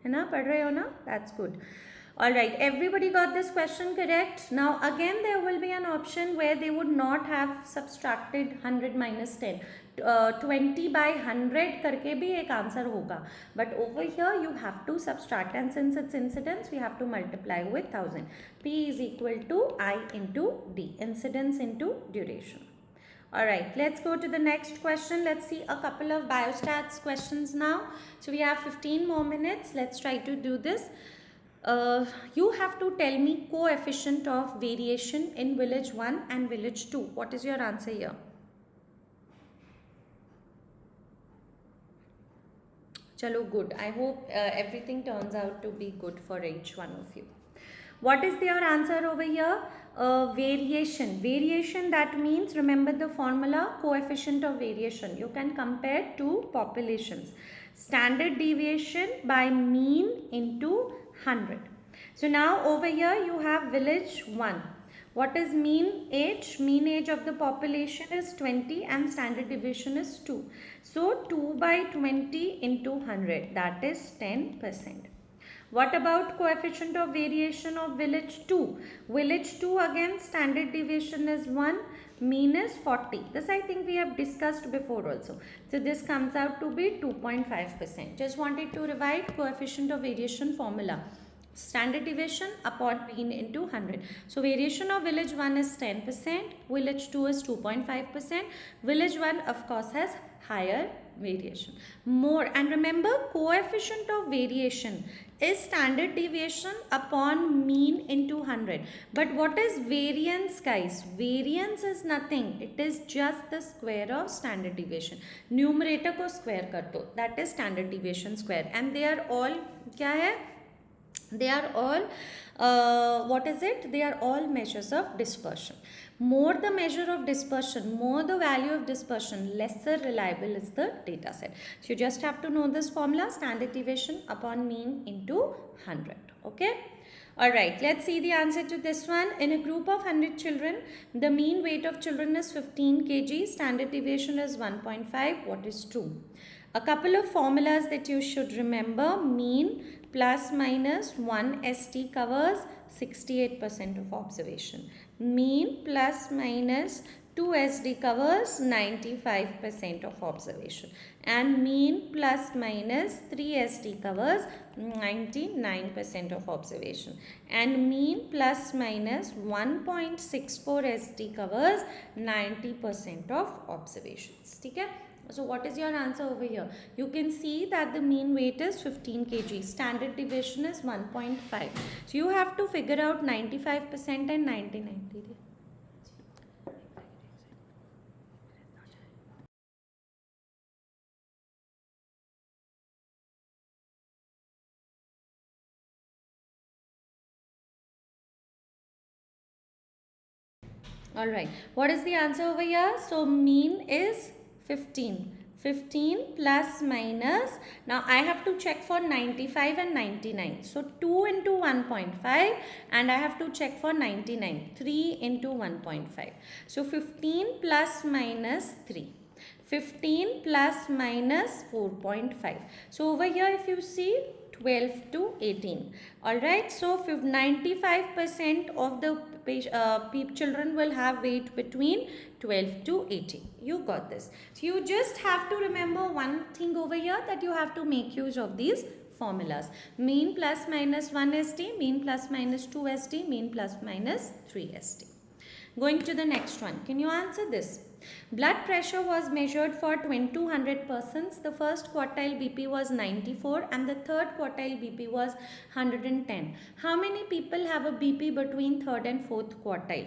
है ना, पढ़ रहे हो ना? That's good. All right, everybody got this question correct. Now again there will be an option where they would not have subtracted 100 minus 10. 20 by 100 करके भी एक आंसर होगा. But over here you have to subtract, and since it's incidence we have to multiply with 1000. P is equal to I into D. Incidence into duration. All right, let's go to the next question. Let's see a couple of biostats questions now. So we have 15 more minutes. Let's try to do this. You have to tell me coefficient of variation in village 1 and village 2. What is your answer here? Chalo, good. I hope everything turns out to be good for each one of you. What is your answer over here? Variation. Variation, that means, remember the formula, coefficient of variation. You can compare two populations. Standard deviation by mean into 100. So now over here you have village 1. What is mean age? Mean age of the population is 20 and standard deviation is 2. So 2 by 20 into 100, that is 10%. What about coefficient of variation of village 2? Village 2 again standard deviation is 1, mean is 40. This I think we have discussed before also. So this comes out to be 2.5%. Just wanted to revise coefficient of variation formula. Standard deviation upon mean into 100. So variation of village 1 is 10%, village 2 is 2.5%. Village 1 of course has higher variation. More, and remember coefficient of variation is standard deviation upon mean into 100. But what is variance, guys? Variance is nothing. It is just the square of standard deviation. Numerator को square कर दो. That is standard deviation square. And they are all क्या है? They are all what is it? They are all measures of dispersion. More the measure of dispersion, more the value of dispersion, lesser reliable is the data set. So you just have to know this formula, standard deviation upon mean into 100. Okay. Alright, let's see the answer to this one. In a group of 100 children, the mean weight of children is 15 kg, standard deviation is 1.5. What is true? A couple of formulas that you should remember. Mean plus minus 1 ST covers 68% of observation. Mean plus minus 2 SD covers 95% of observation. And mean plus minus 3 SD covers 99% of observation. And mean plus minus 1.64 SD covers 90% of observations. Okay? So what is your answer over here? You can see that the mean weight is 15 kg. Standard deviation is 1.5. So you have to figure out 95% and 99. Alright, what is the answer over here? So mean is 15. 15 plus minus, now I have to check for 95 and 99. So 2 into 1.5 and I have to check for 99. 3 into 1.5. So 15 plus minus 3. 15 plus minus 4.5. So over here if you see 12 to 18. Alright, so 95% of the children will have weight between 12 to 18. You got this. So you just have to remember one thing over here, that you have to make use of these formulas. Mean plus minus 1 ST, mean plus minus 2 ST, mean plus minus 3 ST. Going to the next one. Can you answer this? Blood pressure was measured for 2200 persons. The first quartile BP was 94 and the third quartile BP was 110. How many people have a BP between third and fourth quartile?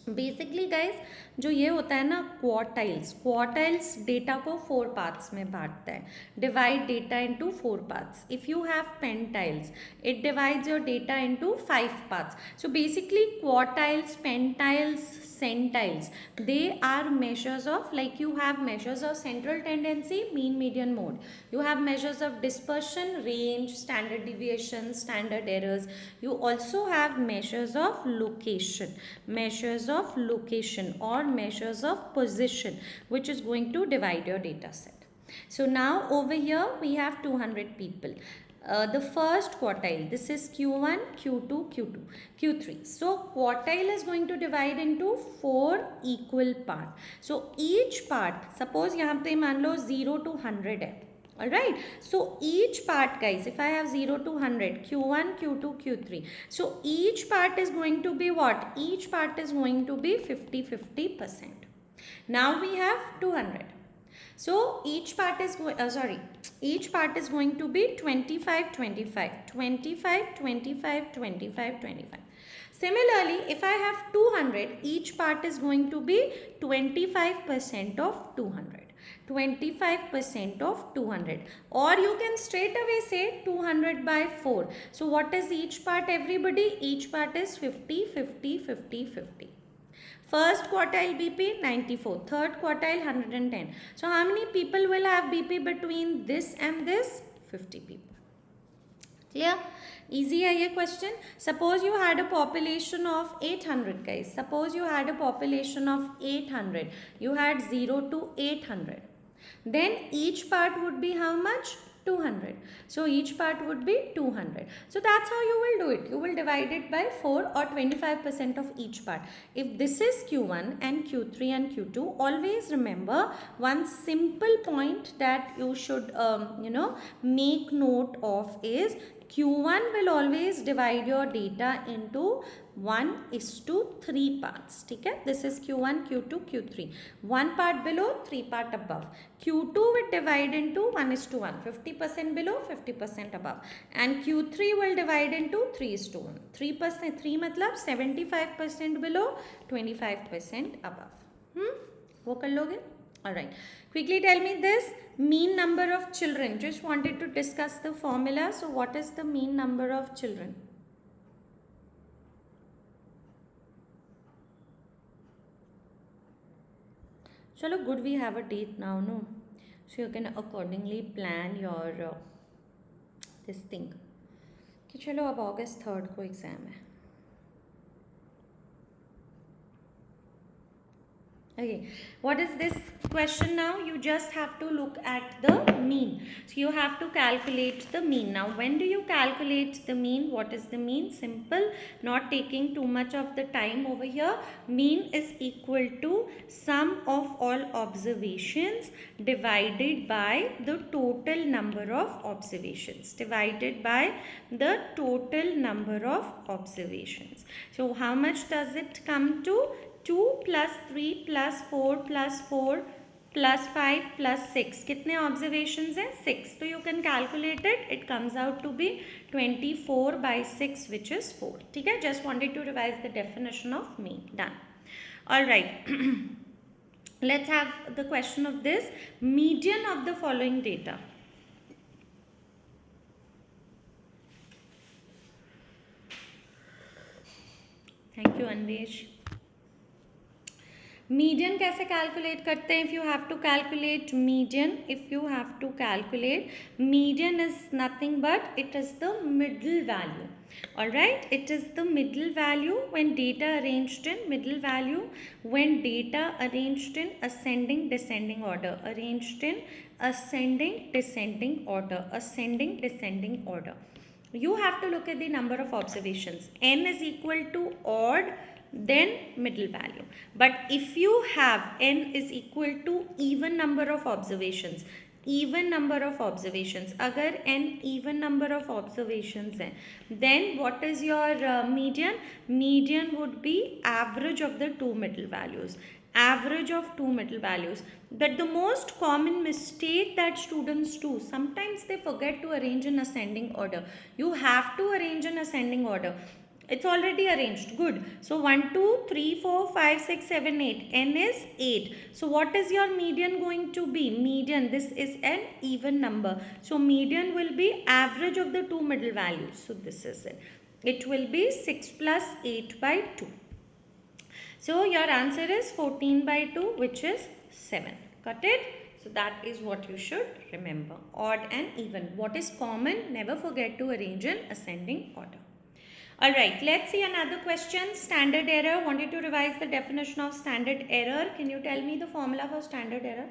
Basically guys जो ये होता है ना quartiles data को 4 parts में बांटता है. Divide data into 4 parts. If you have pentiles it divides your data into 5 parts. So basically quartiles, pentiles, centiles, they are measures of, like you have measures of central tendency, mean, median, mode. You have measures of dispersion, range, standard deviation, standard errors. You also have measures of location or measures of position, which is going to divide your data set. So now over here we have 200 people. The first quartile, this is Q1, Q2, Q2, Q3. So quartile is going to divide into 4 equal parts. So each part, suppose यहाँ पे मान लो 0 to 100 है. Alright, so each part guys, if I have 0 to 100, Q1, Q2, Q3. So each part is going to be what? Each part is going to be 50-50%. Now we have 200. So each part is each part is going to be 25, 25, 25, 25, 25, 25. Similarly, if I have 200, each part is going to be 25% of 200. 25% of 200, or you can straight away say 200 by 4. So what is each part, everybody? Each part is 50, 50, 50, 50. First quartile BP 94, third quartile 110. So how many people will have BP between this and this? 50 people. Clear? Easy है ये question. Suppose you had a population of 800 guys. Suppose you had a population of 800. You had 0 to 800. Then each part would be how much? 200. So each part would be 200. So that's how you will do it. You will divide it by 4 or 25% of each part. If this is Q1 and Q3 and Q2, always remember one simple point that you should make note of is Q1 will always divide your data into 1:3 parts. Okay? This is Q1, Q2, Q3. One part below, 3 part above. Q2 will divide into 1:1. 50% below, 50% above. And Q3 will divide into 3:1. 3%, 3 matlab 75% below, 25% above. वो कर लोगे? Alright. Quickly tell me this. Mean number of children. Just wanted to discuss the formula. So what is the mean number of children? Chalo, good, we have a date now, no? So you can accordingly plan your this thing. कि चलो अब August 3rd को exam है. Okay, what is this question now? You just have to look at the mean. So you have to calculate the mean. Now when do you calculate the mean? What is the mean? Simple, not taking too much of the time over here. Mean is equal to sum of all observations divided by the total number of observations. Divided by the total number of observations. So how much does it come to? 2 plus 3 plus 4 plus 4 plus 5 plus 6. कितने observations हैं? 6. So you can calculate it. It comes out to be 24 by 6, which is 4. ठीक है? Just wanted to revise the definition of mean. Done. Alright. Let's have the question of this. Median of the following data. Thank you, Anvesh. Median कैसे calculate करते हैं? If you have to calculate median, median is nothing but it is the middle value. Alright, it is the middle value when data arranged in ascending descending order, ascending descending order. You have to look at the number of observations. N is equal to odd, then middle value. But if you have n is equal to even number of observations, अगर n even number of observations है, then what is your median? Median would be average of the two middle values. But the most common mistake that students do, sometimes they forget to arrange in ascending order. You have to arrange in ascending order. It's already arranged. Good. So 1, 2, 3, 4, 5, 6, 7, 8. N is 8. So what is your median going to be? Median, this is an even number. So median will be average of the two middle values. So this is it. It will be 6 plus 8 by 2. So your answer is 14 by 2, which is 7. Got it? So that is what you should remember. Odd and even. What is common? Never forget to arrange in ascending order. Alright, let's see another question. Standard error. Wanted to revise the definition of standard error. Can you tell me the formula for standard error?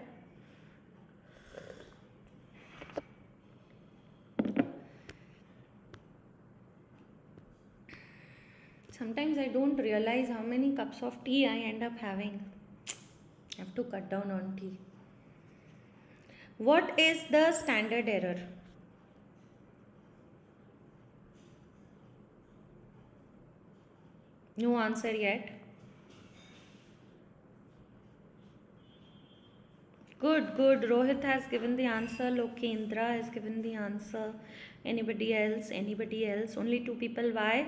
Sometimes I don't realize how many cups of tea I end up having. I have to cut down on tea. What is the standard error? No answer yet. Good, good. Rohit has given the answer. Lokendra has given the answer. Anybody else? Anybody else? Only two people. Why?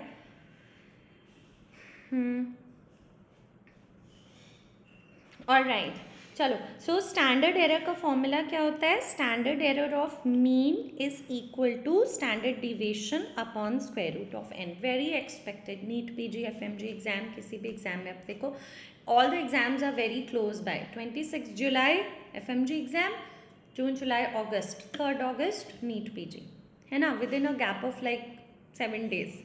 All right. चलो. So standard error का formula क्या होता है? Standard error of mean is equal to standard deviation upon square root of n. Very expected. NEETPG, fmge exam, किसी भी exam में आप देखो. All the exams are very close by. 26 July fmge exam, June, July, August. 3rd August NEETPG. है ना? Within a gap of like 7 days.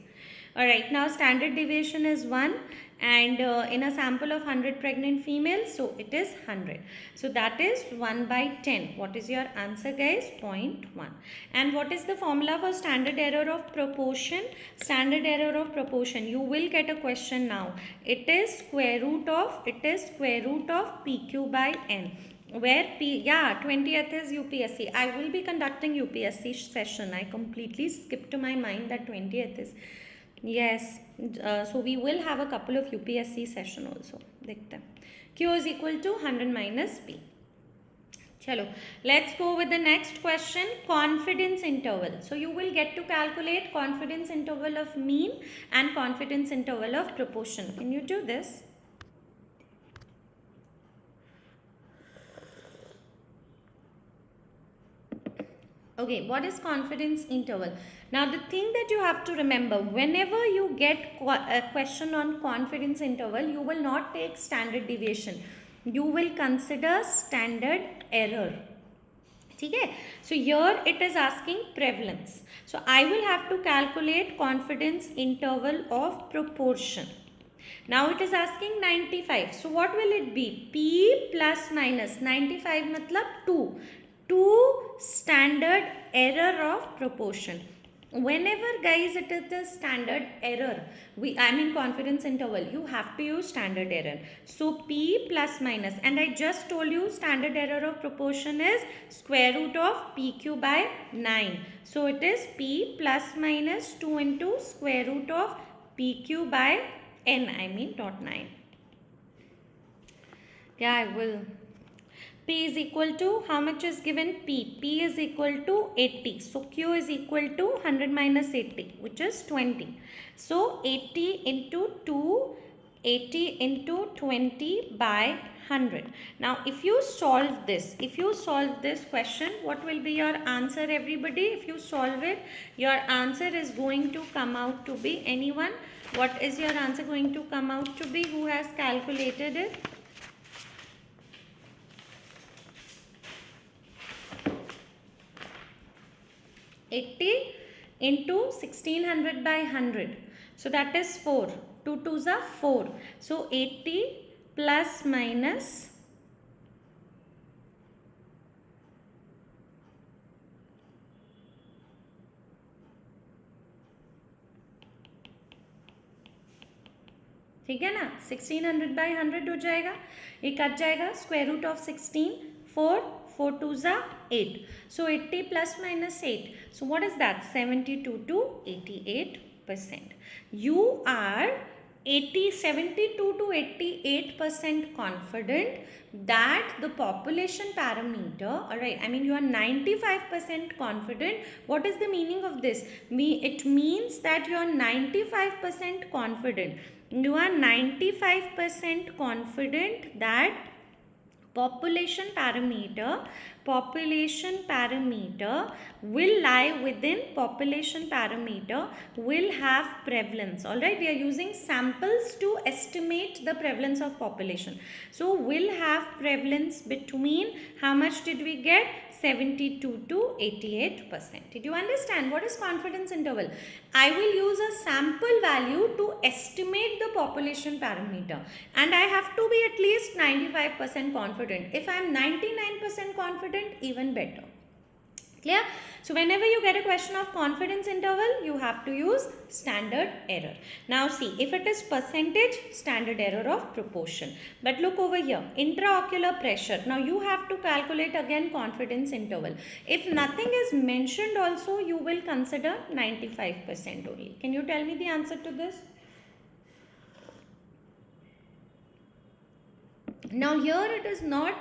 Alright, now standard deviation is 1 and in a sample of 100 pregnant females, so it is 100. So that is 1 by 10. What is your answer guys? 0.1. And what is the formula for standard error of proportion? Standard error of proportion, you will get a question now. It is square root of PQ by N. Where 20th is UPSC. I will be conducting UPSC session. I completely skipped to my mind that 20th is. Yes, so we will have a couple of UPSC session also. देखते हैं. Q is equal to 100 minus P. Chalo, let's go with the next question. Confidence interval. So you will get to calculate confidence interval of mean and confidence interval of proportion. Can you do this? Okay, what is confidence interval? Now the thing that you have to remember, whenever you get a question on confidence interval, you will not take standard deviation. You will consider standard error. Okay? So here it is asking prevalence. So I will have to calculate confidence interval of proportion. Now it is asking 95. So what will it be? P plus minus 95 matlab 2. 2 standard error of proportion. Whenever guys it is the standard error, confidence interval, you have to use standard error. So P plus minus, and I just told you standard error of proportion is square root of PQ by 9. So it is P plus minus 2 into square root of PQ by N, not 9. Yeah, I will. P is equal to, how much is given? P. P is equal to 80. So Q is equal to 100 minus 80, which is 20. So 80 into 2, 80 into 20 by 100. Now if you solve this question, what will be your answer everybody? If you solve it, your answer is going to come out to be, anyone? What is your answer going to come out to be? Who has calculated it? $80 into 1600 by 100. So that is 4. 2 2s are 4. So 80 plus minus ठीक है ना, 1600 by 100 हो जाएगा, ये cut जाएगा, square root of 16, 4, 4 2s are 8. So 80 plus minus 8. So what is that? 72 to 88%. You are 72 to 88% confident that the population parameter, alright, you are 95% confident. What is the meaning of this? It means that you are 95% confident. You are 95% confident that population parameter will lie within population parameter will have prevalence. Alright, we are using samples to estimate the prevalence of population. So will have prevalence between, how much did we get? 72 to 88%. Did you understand what is confidence interval? I will use a sample value to estimate the population parameter, and I have to be at least 95% confident. If I am 99% confident, even better. Clear? So whenever you get a question of confidence interval, you have to use standard error. Now see, if it is percentage, standard error of proportion. But look over here, intraocular pressure. Now you have to calculate again confidence interval. If nothing is mentioned also, you will consider 95% only. Can you tell me the answer to this? Now here it is not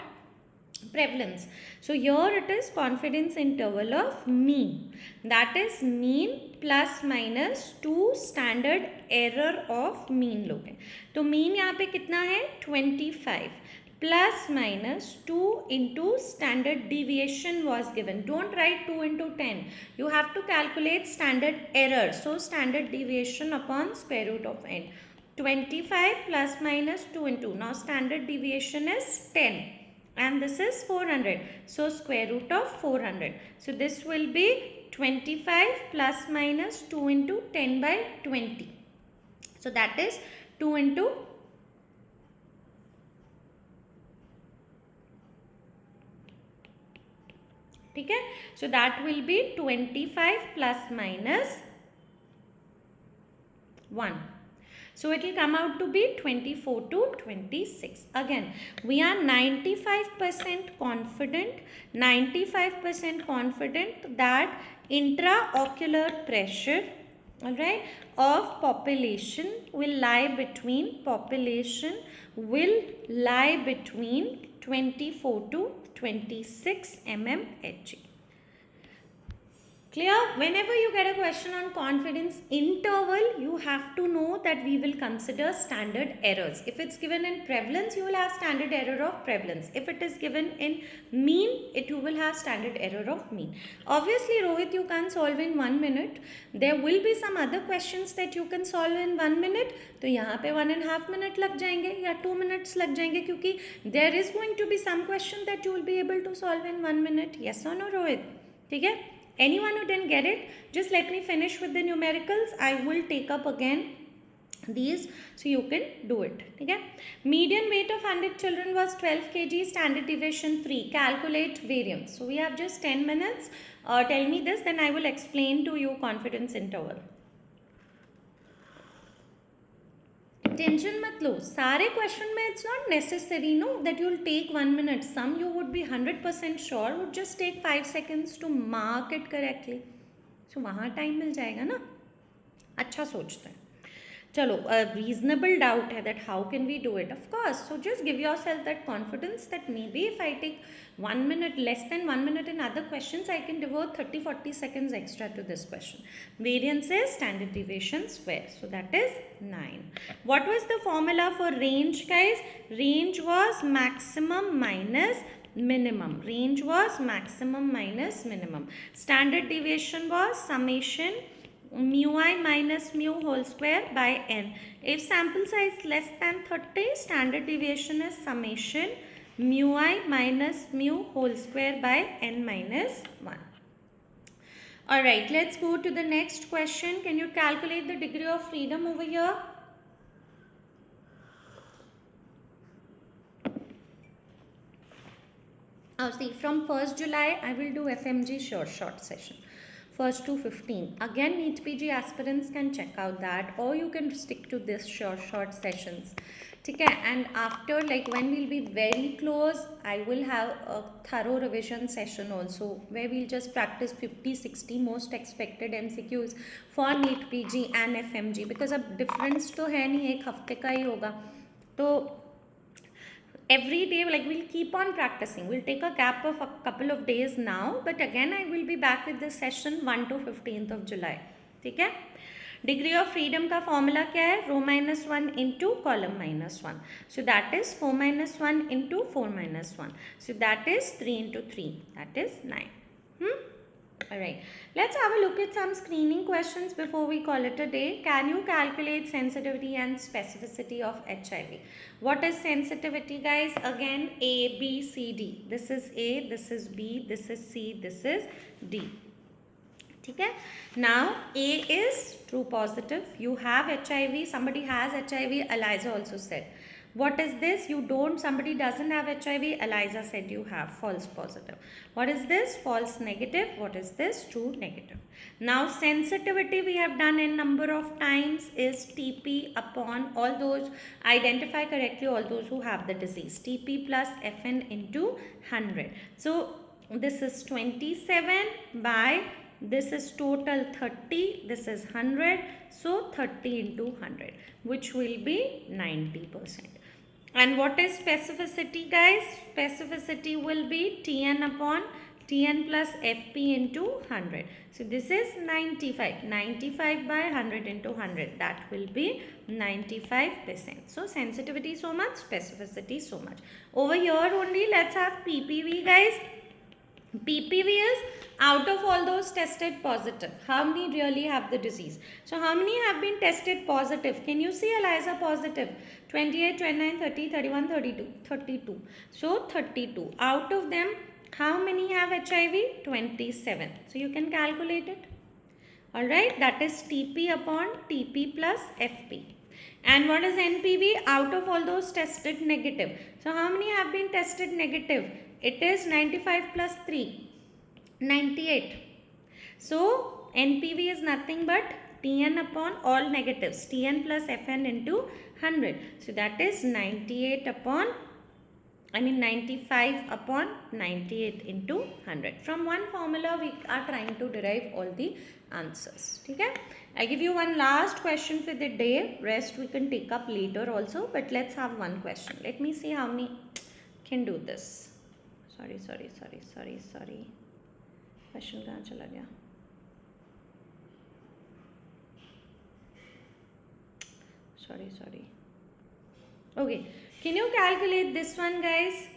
prevalence. So here it is confidence interval of mean, that is mean plus minus 2 standard error of mean लोगे. तो mean यहाँ पे कितना है 25 plus minus 2 into standard deviation was given. Don't write 2 into 10. You have to calculate standard error. So standard deviation upon square root of n. 25 plus minus 2 into. Now standard deviation is 10. And this is 400. So square root of 400. So this will be 25 plus minus 2 into 10 by 20. So that is 2 into ठीक है. So that will be 25 plus minus 1. So it will come out to be 24 to 26. Again, we are 95% confident that intraocular pressure, alright, of population will lie between 24 to 26 mmHg. Clear? Whenever you get a question on confidence interval, you have to know that we will consider standard errors. If it's given in prevalence, you will have standard error of prevalence. If it is given in mean, you will have standard error of mean. Obviously, Rohit, you can't solve in 1 minute. There will be some other questions that you can solve in 1 minute. तो यहाँ पे 1.5 minute लग जाएंगे या 2 minutes लग जाएंगे क्योंकि there is going to be some question that you will be able to solve in 1 minute. Yes or no, Rohit? ठीक है? Anyone who didn't get it, just let me finish with the numericals. I will take up again these so you can do it. Okay? Median weight of 100 children was 12 kg, standard deviation 3. Calculate variance. So we have just 10 minutes. Tell me this, then I will explain to you confidence interval. Tension mat lo. सारे question में it's not necessary, no, that you will take 1 minute. Some you would be 100% sure would just take 5 seconds to mark it correctly. So वहाँ time मिल जाएगा ना. अच्छा सोचते हैं. चलो, a reasonable doubt है that how can we do it? Of course. So just give yourself that confidence that maybe if I take 1 minute, less than 1 minute in other questions, I can devote 30-40 seconds extra to this question. Variance is standard deviation square. So that is 9. What was the formula for range, guys? Range was maximum minus minimum. Range was maximum minus minimum. Standard deviation was summation mu I minus mu whole square by n. If sample size less than 30, standard deviation is summation mu I minus mu whole square by n minus 1. Alright, let's go to the next question. Can you calculate the degree of freedom over here? See, from 1st July, I will do FMG Sure short session. 1st to 15. Again, NEETPG aspirants can check out that, or you can stick to this short sessions. Okay, and after, like when we'll be very close, I will have a thorough revision session also where we'll just practice 50-60 most expected MCQs for NEETPG and FMG, because अब difference तो है नहीं, एक हफ्ते का ही होगा. तो every day, like we'll keep on practicing. We'll take a gap of a couple of days now, but again I will be back with this session 1 to 15th of July. ठीक है? Degree of freedom का formula क्या है? Row minus 1 into column minus 1. So that is 4 minus 1 into 4 minus 1. So that is 3 into 3. That is 9. Alright, let's have a look at some screening questions before we call it a day. Can you calculate sensitivity and specificity of HIV? What is sensitivity, guys? Again, A, B, C, D. This is A, this is B, this is C, this is D. Okay? Now, A is true positive. You have HIV, somebody has HIV, Eliza also said. What is this? You don't, somebody doesn't have HIV, Eliza said you have, false positive. What is this? False negative. What is this? True negative. Now sensitivity we have done in number of times is TP upon all those, identify correctly all those who have the disease. TP plus FN into 100. So this is 27 by, this is total 30, this is 100, so 30 into 100, which will be 90%. And what is specificity, guys? Specificity will be Tn upon Tn plus Fp into 100. So this is 95. 95 by 100 into 100. That will be 95%. So sensitivity so much, specificity so much. Over here only, let's have PPV, guys. PPV is out of all those tested positive, how many really have the disease? So how many have been tested positive? Can you see ELISA positive? 28, 29, 30, 31, 32. 32. So 32. Out of them, how many have HIV? 27. So you can calculate it. Alright, that is TP upon TP plus FP. And what is NPV? Out of all those tested negative. So how many have been tested negative? It is 95 plus 3. 98. So NPV is nothing but Tn upon all negatives. Tn plus Fn into 100. So that is 95 upon 98 into 100. From one formula we are trying to derive all the answers. Okay? I give you one last question for the day. Rest we can take up later also. But let's have one question. Let me see how many can do this. Sorry. Question कहाँ चला गया? Sorry. Okay. Can you calculate this one, guys?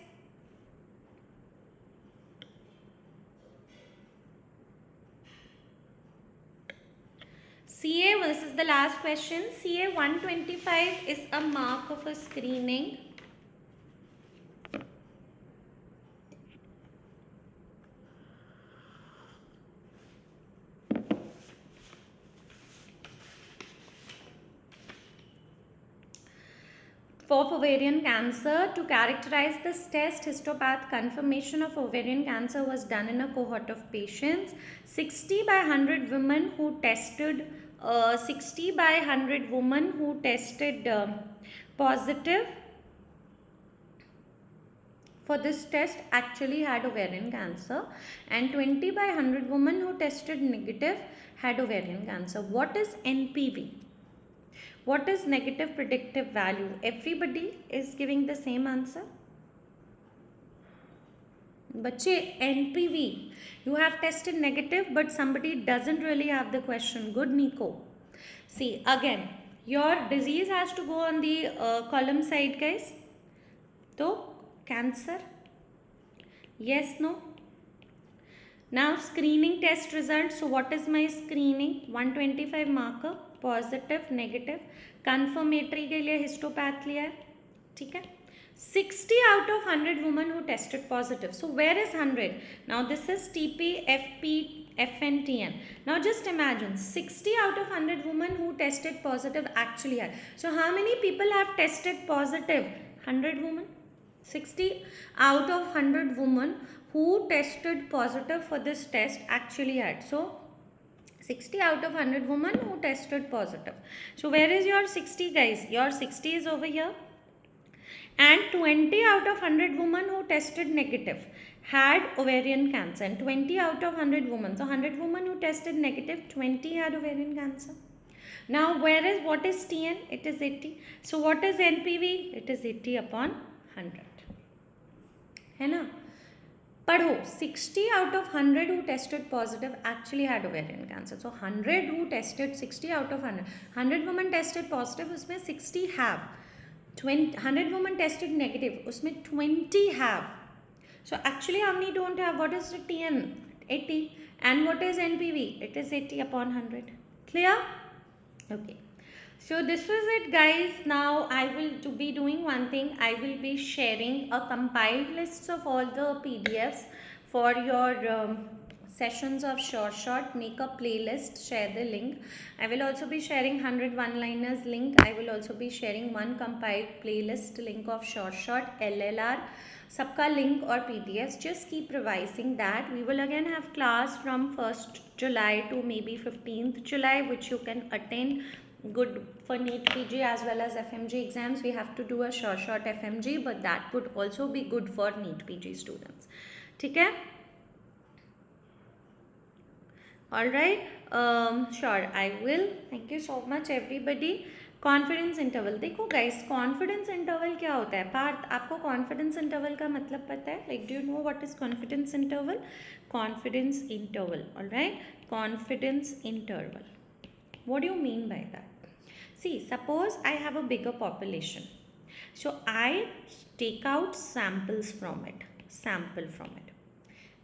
CA, this is the last question. CA 125 is a mark of a screening. For ovarian cancer, to characterize this test, histopath confirmation of ovarian cancer was done in a cohort of patients. 60 by 100 women who tested positive for this test actually had ovarian cancer, and 20 by 100 women who tested negative had ovarian cancer. What is NPV? What is negative predictive value? Everybody is giving the same answer. Bache, NPV. You have tested negative, but somebody doesn't really have the question. Good, Nico. See, again, your disease has to go on the column side, guys. So, cancer. Yes, no. Now, screening test results. So, what is my screening? 125 marker. Positive negative confirmatory के लिए histopath लिया है ठीक है 60 out of 100 women who tested positive. So where is 100? Now this is TP, FP, FN, TN. Now just imagine 60 out of 100 women who tested positive actually had. So how many people have tested positive? 100 women. 60 out of 100 women who tested positive for this test actually had. So 60 out of 100 women who tested positive. So where is your 60, guys? Your 60 is over here. And 20 out of 100 women who tested negative had ovarian cancer. And 20 out of 100 women. So 100 women who tested negative, 20 had ovarian cancer. Now what is TN? It is 80. So what is NPV? It is 80 upon 100. है ना? पढ़ो 60 out of 100 who tested positive actually had ovarian cancer. So 100 who tested 60 out of 100 women tested positive उसमें 60 have 100 women tested negative उसमें 20 have. So actually how many don't have? What is the TN? 80. And what is NPV? It is 80 upon 100. Clear? Okay. So this was it, guys. Now I will be doing one thing. I will be sharing a compiled list of all the PDFs for your sessions of Sure Shot. Make a playlist, share the link. I will also be sharing 100 one-liners link. I will also be sharing one compiled playlist link of Sure Shot, LLR, सबका link or PDFs. Just keep revising that. We will again have class from 1st July to maybe 15th July, which you can attend. Good for NEETPG as well as FMG exams. We have to do a Sure Shot FMG, but that would also be good for NEETPG students. ठीक है? All right. Sure, I will. Thank you so much, everybody. Confidence interval, देखो guys confidence interval क्या होता है? पार्थ, आपको confidence interval का मतलब पता है? Like do you know what is confidence interval? Confidence interval, alright, confidence interval, what do you mean by that? See, suppose I have a bigger population, so I take out samples from it,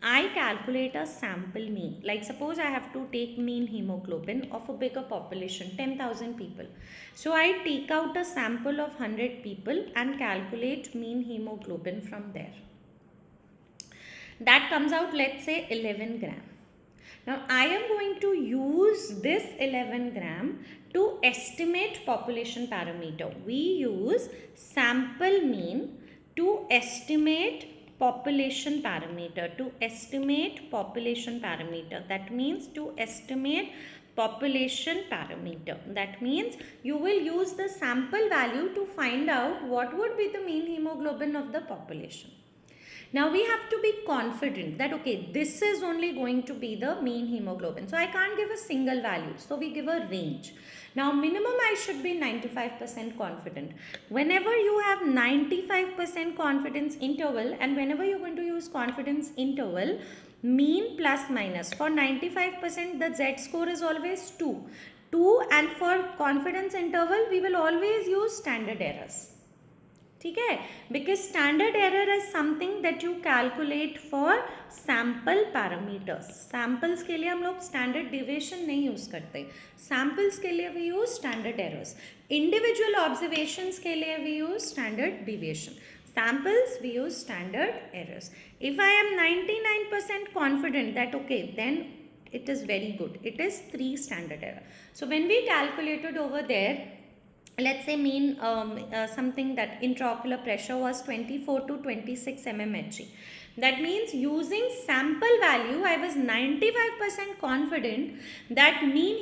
I calculate a sample mean. Like suppose I have to take mean hemoglobin of a bigger population, 10,000 people. So I take out a sample of 100 people and calculate mean hemoglobin from there. That comes out, let's say 11 gram. Now I am going to use this 11 gram to estimate population parameter. We use sample mean to estimate population parameter, that means to estimate population parameter. That means you will use the sample value to find out what would be the mean hemoglobin of the population. Now we have to be confident that okay, this is only going to be the mean hemoglobin. So I can't give a single value. So we give a range. Now minimum I should be 95% confident. Whenever you have 95% confidence interval and whenever you're going to use confidence interval, mean plus minus. For 95% the Z score is always 2. 2, and for confidence interval we will always use standard errors. ठीक है, because standard error is something that you calculate for sample parameters. samples के लिए हम लोग standard deviation नहीं use करते, samples के लिए we use standard errors. individual observations के लिए we use standard deviation. samples we use standard errors. If I am 99% confident that okay, then it is very good, it is 3 standard error. So when we calculated over there, let's say mean something that intraocular pressure was 24 to 26 mmHg. That means using sample value, I was 95% confident that mean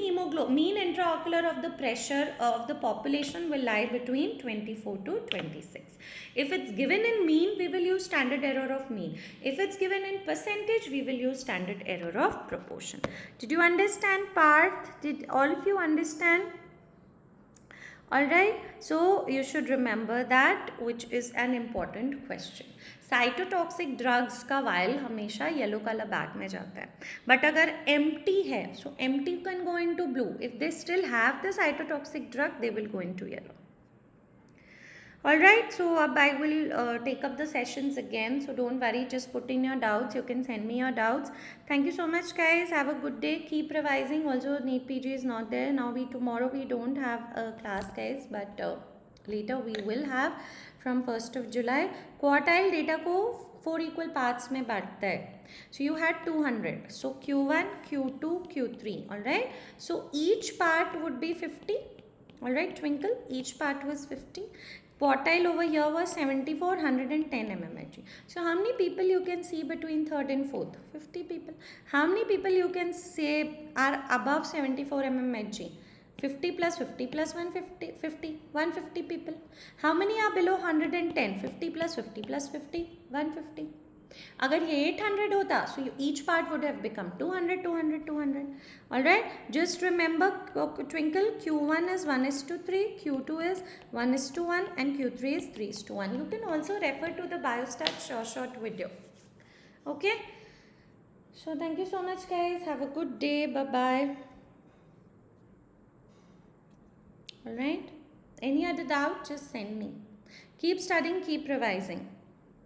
intraocular of the pressure of the population will lie between 24 to 26. If it's given in mean, we will use standard error of mean. If it's given in percentage, we will use standard error of proportion. Did you understand, Parth? Did all of you understand? Alright, so you should remember that, which is an important question. Cytotoxic drugs का vial हमेशा yellow colour bag में जाता है, but अगर empty है, सो empty can go into blue. If they still have the cytotoxic drug, they will go into yellow. Alright, so I will take up the sessions again, so don't worry, just put in your doubts, you can send me your doubts. Thank you so much guys, have a good day, keep revising. Also NEETPG is not there now, tomorrow we don't have a class guys, but later we will have from 1st of July. Quartile data को 4 equal parts में बांटता है. So you had 200, so Q1, Q2, Q3, alright. So each part would be 50, alright Twinkle, each part was 50. Quartile over here was 74, 110 mmHg. So how many people you can see between 3rd and 4th? 50 people. How many people you can say are above 74 mmHg? 50 plus 50 plus 150, 150 people. How many are below 110? 50 plus 50 plus 50, 150. अगर ये 800 होता, so each part would have become 200, 200, 200. Alright, just remember Twinkle, Q1 is 1:3, Q2 is 1:1 and Q3 is 3:1. You can also refer to the Biostat short video. Okay, so thank you so much guys, have a good day, bye bye. Alright, any other doubt, just send me. Keep studying, keep revising.